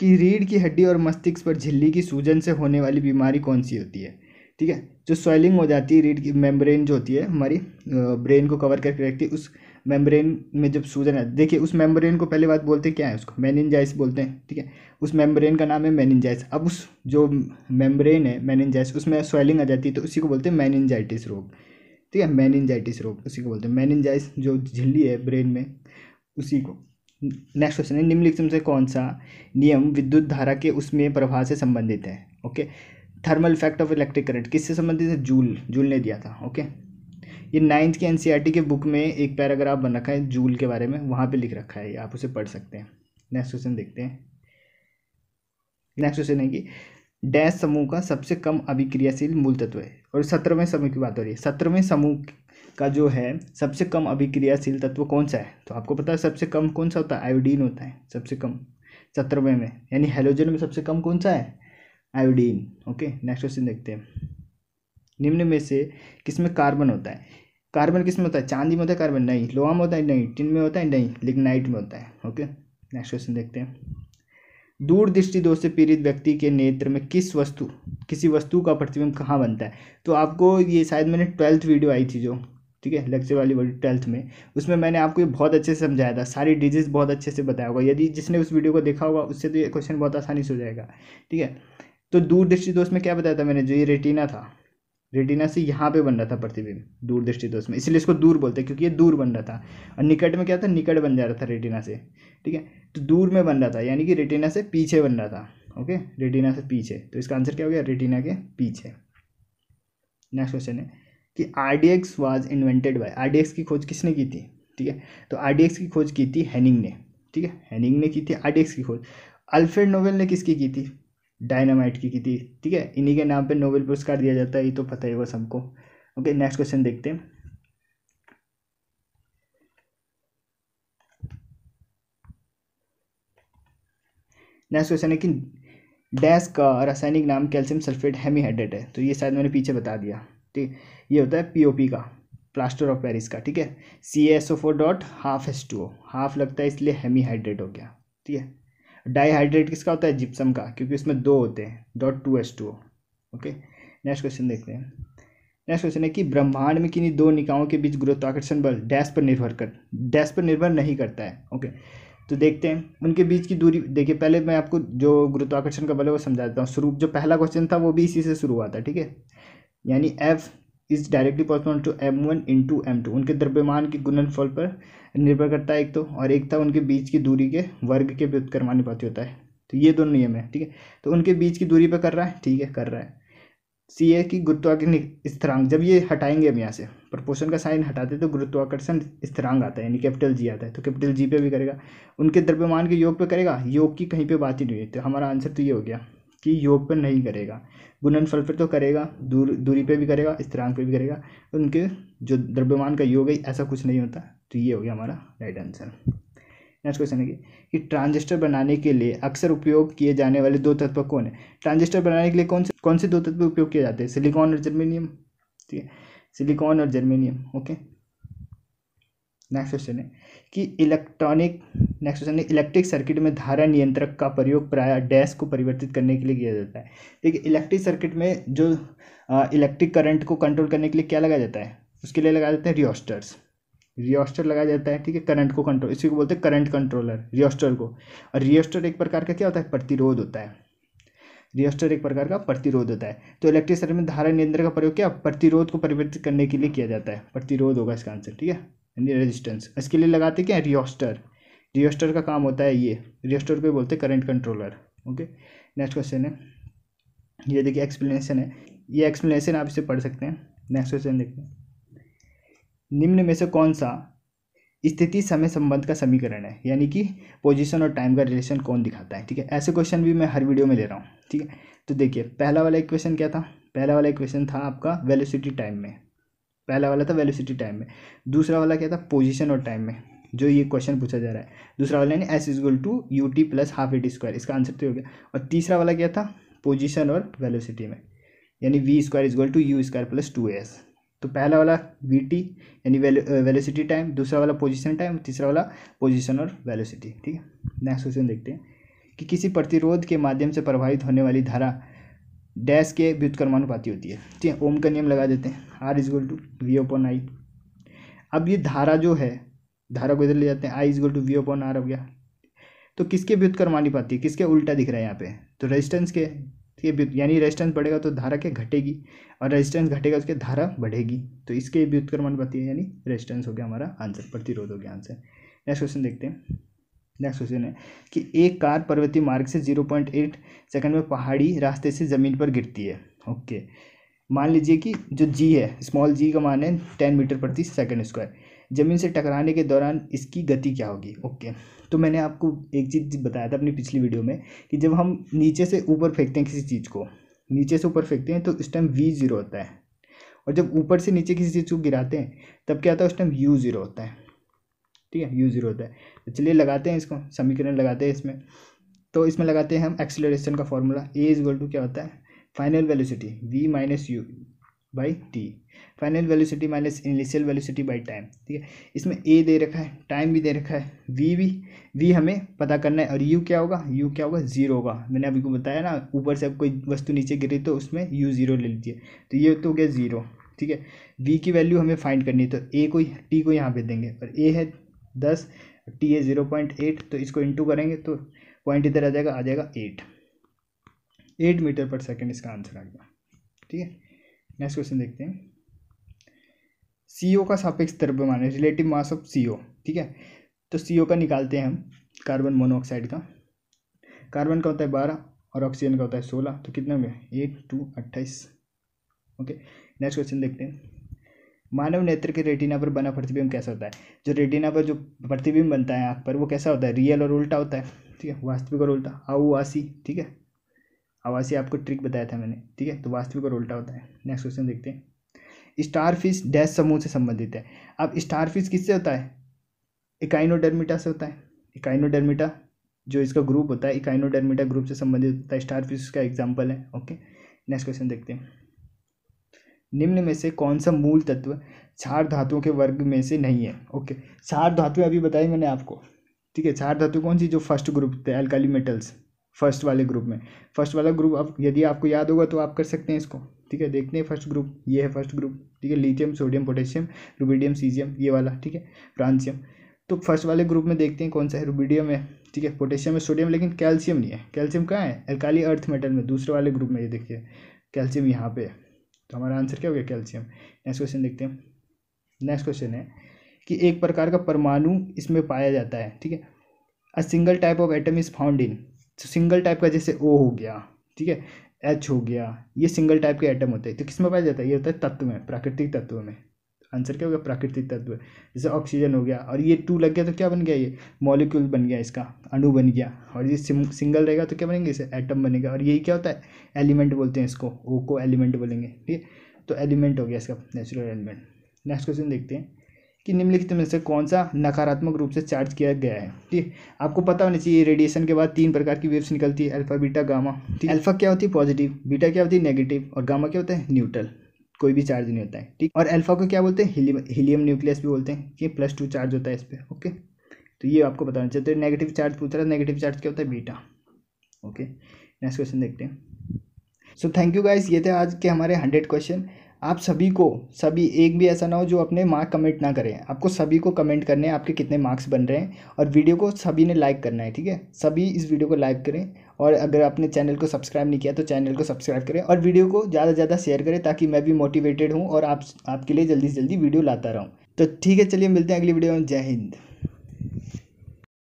कि रीढ़ की हड्डी और मस्तिष्क पर झिल्ली की सूजन से होने वाली बीमारी कौन सी होती है, ठीक है। जो स्वेलिंग हो जाती है रीढ़ की मेम्ब्रेन जो होती है हमारी ब्रेन को कवर करके रखती है, उस मेम्ब्रेन में जब सूजन है, देखिए उस मेम्ब्रेन को पहले बात बोलते क्या है, उसको मेनिंजाइस बोलते हैं, ठीक है। उस मेम्ब्रेन का नाम है मेनिंजाइस। अब उस जो मेम्ब्रेन है मेनिंजाइस, उसमें स्वेलिंग आ जाती है तो उसी को बोलते हैं मेनिंजाइटिस रोग, ठीक है। मेनिंजाइटिस रोग उसी को बोलते हैं, मेनिंजाइस जो झिल्ली है ब्रेन में उसी को। नेक्स्ट क्वेश्चन है, निम्नलिखित में से कौन सा नियम विद्युत धारा के उसमें प्रवाह से संबंधित है, okay. Thermal effect of electric current किससे संबंधित है, जूल ने दिया था, ओके। ये 9th की एनसीईआरटी के बुक में एक पैराग्राफ बन रखा है जूल के बारे में, वहाँ पे लिख रखा है, आप उसे पढ़ सकते हैं। नेक्स्ट क्वेश्चन देखते हैं। नेक्स्ट क्वेश्चन है कि डैश समूह का सबसे कम अभिक्रियाशील मूल तत्व है, और 17वें समूह की बात हो रही है। 17वें समूह का जो है सबसे कम अभिक्रियाशील तत्व कौन सा है, तो आपको पता है सबसे कम कौन सा होता है, आयोडीन होता है सबसे कम 17वें में, यानी हेलोजन में सबसे कम कौन सा है, आयोडीन, ओके। नेक्स्ट क्वेश्चन देखते हैं। निम्न में से किसमें कार्बन होता है, कार्बन किसमें होता है, चांदी में होता है कार्बन, नहीं। लोहा में होता है, नहीं। टिन में होता है, नहीं। लिग्नाइट में होता है, ओके। नेक्स्ट क्वेश्चन देखते हैं। दूरदृष्टि दोष से पीड़ित व्यक्ति के नेत्र में किसी वस्तु का प्रतिबिंब कहाँ बनता है, तो आपको ये शायद मैंने 12th वीडियो आई थी जो, ठीक है, लेक्चर वाली 12th में, उसमें मैंने आपको ये बहुत अच्छे से समझाया था, सारी डिजीज बहुत अच्छे से बताया होगा। यदि जिसने उस वीडियो को देखा होगा उससे तो ये क्वेश्चन बहुत आसानी से हो जाएगा, ठीक है। तो दूरदृष्टि दोष में क्या बताया था मैंने, जो ये रेटिना था, रेटिना से यहाँ पे बन रहा था प्रतिबिंब दूरदृष्टि दोष में, इसलिए इसको दूर बोलते हैं क्योंकि ये दूर बन रहा था। और निकट में क्या था, निकट बन जा रहा था रेटिना से, ठीक है। तो दूर में बन रहा था यानी कि रेटिना से पीछे बन रहा था, ओके, रेटिना से पीछे। तो इसका आंसर क्या हो गया, रेटिना के पीछे। नेक्स्ट क्वेश्चन है कि RDX was invented by, RDX की खोज किसने की थी, ठीक है। तो आरडीएक्स की खोज की थी हेनिंग ने, ठीक है, हेनिंग ने की थी आरडीएक्स की खोज। अल्फ्रेड नोबेल ने किसकी की थी, डायनामाइट की थी, ठीक है। इन्हीं के नाम पे नोबेल पुरस्कार दिया जाता है, ये तो पता ही होगा सबको, ओके। नेक्स्ट क्वेश्चन देखते हैं। नेक्स्ट क्वेश्चन है कि डैश का रासायनिक नाम कैल्शियम सल्फेट हेमीहाइड्रेट है, तो ये शायद मैंने पीछे बता दिया, ठीक। ये होता है पीओपी का, प्लास्टर ऑफ पेरिस का, ठीक है। CaSO4 dot half H2O, half लगता है इसलिए हेमीहाइड्रेट हो गया, ठीक है। डाईहाइड्रेट किसका होता है, जिप्सम का, क्योंकि उसमें 2 होते हैं, dot 2H2O, okay. Next question देखते हैं। नेक्स्ट क्वेश्चन है कि ब्रह्मांड में किन्हीं 2 निकायों के बीच गुरुत्वाकर्षण बल डैश पर निर्भर नहीं करता है, ओके। तो देखते हैं उनके बीच की दूरी। देखिए पहले मैं आपको जो गुरुत्वाकर्षण का बल है वो समझा देता हूँ। शुरू जो पहला क्वेश्चन था वो भी इसी से शुरू हुआ था, ठीक है। यानी F is directly proportional to m1 into m2, उनके द्रव्यमान के गुणनफल पर निर्भर करता है एक तो, और एक था उनके बीच की दूरी के वर्ग के व्युत्क्रमानुपाती होता है। तो ये दोनों नियम है, ठीक है। तो उनके बीच की दूरी पर कर रहा है, ठीक है, कर रहा है। CA की गुरुत्वाकर्षण स्थिरांक, जब ये हटाएंगे हम यहाँ से प्रपोर्शन का साइन हटाते तो गुरुत्वाकर्षण स्थिरांक आता है, यानी कैपिटल G आता है, तो कैपिटल G पे भी करेगा। उनके द्रव्यमान के योग पे करेगा, योग की कहीं पे बात ही नहीं हुई। तो हमारा आंसर तो ये हो गया कि योग पर नहीं करेगा, गुणनफल पर तो करेगा, दूरी पे भी करेगा, स्थिरांक पे भी करेगा। उनके जो द्रव्यमान का योग है ऐसा कुछ नहीं होता। तो ये हो गया हमारा राइट आंसर। नेक्स्ट क्वेश्चन है कि ट्रांजिस्टर बनाने के लिए अक्सर उपयोग किए जाने वाले 2 तत्व कौन है। ट्रांजिस्टर बनाने के लिए कौन से 2 तत्व उपयोग किए जाते हैं, सिलिकॉन और जर्मेनियम, ठीक है, सिलिकॉन और जर्मेनियम, ओके। नेक्स्ट क्वेश्चन है कि इलेक्ट्रिक सर्किट में धारा नियंत्रक का प्रयोग प्रायः डैश को परिवर्तित करने के लिए किया जाता है। देखिए इलेक्ट्रिक सर्किट में जो इलेक्ट्रिक करंट को कंट्रोल करने के लिए क्या लगाया जाता है, उसके लिए लगाया जाता है रियोस्टर लगाया जाता है, ठीक है, करंट को कंट्रोल, इसी को बोलते हैं करंट कंट्रोलर, रियोस्टर को। और रियोस्टर एक प्रकार का क्या होता है, प्रतिरोध होता है। रियोस्टर एक प्रकार का प्रतिरोध होता है। तो इलेक्ट्रिक सर्किट में धारा नियंत्रण का प्रयोग क्या प्रतिरोध को परिवर्तित करने के लिए किया जाता है, प्रतिरोध होगा इसका आंसर, ठीक है। यानी रेजिस्टेंस। इसके लिए लगाते क्या है, रियोस्टर। रियोस्टर का काम होता है ये, रियोस्टर को बोलते हैं current controller. Okay, next question है, ये देखिए एक्सप्लेनेशन है, ये एक्सप्लेनेशन आप इसे पढ़ सकते हैं। नेक्स्ट क्वेश्चन देखते हैं, निम्न में से कौन सा स्थिति समय संबंध का समीकरण है, यानी कि पोजीशन और टाइम का रिलेशन कौन दिखाता है। ठीक है, ऐसे क्वेश्चन भी मैं हर वीडियो में ले रहा हूँ। ठीक है, तो देखिए पहला वाला इक्वेशन क्या था, पहला वाला इक्वेशन था आपका वेलोसिटी टाइम में, पहला वाला था वेलोसिटी टाइम में। दूसरा वाला क्या था, पोजीशन और टाइम में, जो ये क्वेश्चन पूछा जा रहा है। दूसरा वाला यानी S equal to U T plus half A T square, इसका आंसर तो हो गया। और तीसरा वाला क्या था, पोजीशन और वेलोसिटी में, यानी V square equal to U square plus 2s। तो पहला वाला वी टी यानी वेलोसिटी टाइम, दूसरा वाला पोजीशन टाइम, तीसरा वाला पोजीशन और वेलोसिटी। ठीक है, नेक्स्ट क्वेश्चन देखते हैं कि किसी प्रतिरोध के माध्यम से प्रवाहित होने वाली धारा डैश के व्युत्क्रमानुपाती होती है। ठीक है, ओम का नियम लगा देते हैं, R equal to V upon I. अब ये धारा जो है, धारा को इधर ले जाते हैं, I equal to V upon R हो गया। तो किसके व्युत्क्रमानुपाती, किसके उल्टा दिख रहा है यहाँ पे, तो रेजिस्टेंस के यानी रेजिस्टेंस बढ़ेगा तो धारा क्या घटेगी, और रेजिस्टेंस घटेगा उसके धारा बढ़ेगी। तो इसके व्युत्क्रमानुपाती है, यानी रेजिस्टेंस हो गया हमारा आंसर, प्रतिरोध हो गया आंसर। नेक्स्ट क्वेश्चन देखते हैं, नेक्स्ट क्वेश्चन है कि एक कार पर्वतीय मार्ग से 0.8 सेकंड में पहाड़ी रास्ते से ज़मीन पर गिरती है। ओके, मान लीजिए कि जो जी है, स्मॉल जी का मान है 10 मीटर प्रति सेकंड स्क्वायर। ज़मीन से टकराने के दौरान इसकी गति क्या होगी। ओके, तो मैंने आपको एक चीज़ बताया था अपनी पिछली वीडियो में कि जब हम नीचे से ऊपर फेंकते हैं किसी चीज़ को, नीचे से ऊपर फेंकते हैं तो इस टाइम v 0 होता है, और जब ऊपर से नीचे किसी चीज़ को गिराते हैं तब क्या होता है, उस टाइम u 0 होता है। ठीक है, u 0 होता है। तो चलिए लगाते हैं इसको, समीकरण लगाते हैं इसमें। तो इसमें लगाते हैं हम एक्सीलरेशन का फॉर्मूला, a इक्वल टू क्या होता है, final velocity v minus you by T, final velocity minus initial velocity by time. ठीक है, इसमें a दे रखा है, टाइम भी दे रखा है, v हमें पता करना है, और u क्या होगा, u क्या होगा, 0 होगा। मैंने अभी को बताया ना, ऊपर से अब कोई वस्तु नीचे गिरी तो उसमें u 0 ले लीजिए, तो ये तो हो गया 0। ठीक है, v की वैल्यू हमें फाइंड करनी है, तो a को t को यहाँ पे देंगे, और a है 10, t है 0.8, तो इसको इंटू करेंगे तो पॉइंट इधर आ जाएगा 8 मीटर पर सेकेंड, इसका आंसर आ गया। ठीक है, नेक्स्ट क्वेश्चन देखते हैं, CO का सापेक्ष द्रव्यमान है, रिलेटिव मास ऑफ CO। ठीक है, तो CO का निकालते हैं हम, कार्बन मोनोऑक्साइड का, कार्बन का होता है 12 और ऑक्सीजन का होता है 16, तो कितने में 8 2 28। ओके, नेक्स्ट क्वेश्चन देखते हैं, मानव नेत्र के रेटिना पर बना प्रतिबिंब कैसा होता है। जो रेटिना पर जो प्रतिबिंब बनता है आँख पर, वो कैसा होता है, रियल और उल्टा होता है। ठीक है, वास्तविक और उल्टा, आवासी। ठीक है, आवासी आपको ट्रिक बताया था मैंने। ठीक है, तो वास्तविक और उल्टा होता है। नेक्स्ट क्वेश्चन देखते हैं, स्टारफिश डैश समूह से संबंधित है। अब स्टारफिश किससे होता है, इकाइनोडर्मिटा से होता है। इकाइनोडर्मिटा जो इसका ग्रुप होता है, इकाइनोडर्मिटा ग्रुप से संबंधित होता है, स्टारफिश का एग्जाम्पल है। ओके, नेक्स्ट क्वेश्चन देखते हैं, निम्न में से कौन सा मूल तत्व क्षार धातुओं के वर्ग में से नहीं है। ओके, क्षार धातुएं अभी बताई मैंने आपको। ठीक है, क्षार धातु कौन सी, जो फर्स्ट ग्रुप थे एल्काली मेटल्स, फर्स्ट वाले ग्रुप में, फर्स्ट वाला ग्रुप अब यदि आपको याद होगा तो आप कर सकते हैं इसको। ठीक है, देखते हैं फर्स्ट ग्रुप, ये है फर्स्ट ग्रुप। ठीक है, lithium, sodium, potassium, rubidium, caesium, ये वाला। ठीक है, फ्रांसियम। तो फर्स्ट वाले ग्रुप में देखते हैं कौन सा है, रुबिडियम है। ठीक है, पोटेशियम है, सोडियम, लेकिन कैल्शियम नहीं है। कैल्शियम कहाँ है, एल्काली अर्थ मेटल में, दूसरे वाले ग्रुप में। ये देखिए कैल्शियम यहाँ पे है, तो हमारा आंसर क्या हो गया, कैल्शियम। नेक्स्ट क्वेश्चन देखते हैं, नेक्स्ट क्वेश्चन है कि एक प्रकार का परमाणु इसमें पाया जाता है। ठीक है, a single type of atom is found in, single type का जैसे O हो गया, ठीक है, H हो गया, ये सिंगल टाइप के एटम होते हैं। तो किसमें पाया जाता है, ये होता है तत्व में, प्राकृतिक तत्व में। आंसर क्या हो गया, प्राकृतिक तत्व। जैसे ऑक्सीजन हो गया, और ये 2 लग गया तो क्या बन गया, ये मॉलिक्यूल बन गया, इसका अणु बन गया। और ये सिंगल रहेगा तो क्या बनेंगे, इसे एटम बनेगा। और यही क्या होता है, एलिमेंट बोलते हैं इसको, O को एलिमेंट बोलेंगे। ठीक है, तो एलिमेंट हो गया इसका, नेचुरल एलिमेंट। नेक्स्ट क्वेश्चन देखते हैं कि निम्नलिखित में से कौन सा नकारात्मक रूप से चार्ज किया गया है। ठीक है, आपको पता होना चाहिए रेडिएशन के बाद 3 प्रकार की वेव्स निकलती है, अल्फा, बीटा, गामा। ठीक, अल्फा क्या होती है, पॉजिटिव, बीटा क्या होती है, नेगेटिव, और गामा क्या होता है, न्यूट्रल, कोई भी चार्ज नहीं होता है। ठीक, और अल्फा को क्या बोलते हैं, हीलियम न्यूक्लियस भी बोलते हैं, कि +2 चार्ज होता है इस पर। ओके, तो ये आपको बताना चाहिए। तो नेगेटिव चार्ज पूछ रहा है, नेगेटिव चार्ज क्या होता है, बीटा। ओके, नेक्स्ट क्वेश्चन देखते हैं। सो थैंक यू गाइस, ये थे आज के हमारे 100 क्वेश्चन। आप सभी को, सभी एक भी ऐसा ना हो जो अपने मार्क कमेंट ना करें, आपको सभी को कमेंट करने हैं आपके कितने मार्क्स बन रहे हैं, और वीडियो को सभी ने लाइक करना है। ठीक है, सभी इस वीडियो को लाइक करें, और अगर आपने चैनल को सब्सक्राइब नहीं किया तो चैनल को सब्सक्राइब करें, और वीडियो को ज़्यादा से ज़्यादा शेयर करें, ताकि मैं भी मोटिवेटेड हूँ और आपके लिए जल्दी से जल्दी वीडियो लाता रहूँ। तो ठीक है, चलिए मिलते हैं अगली वीडियो में। जय हिंद।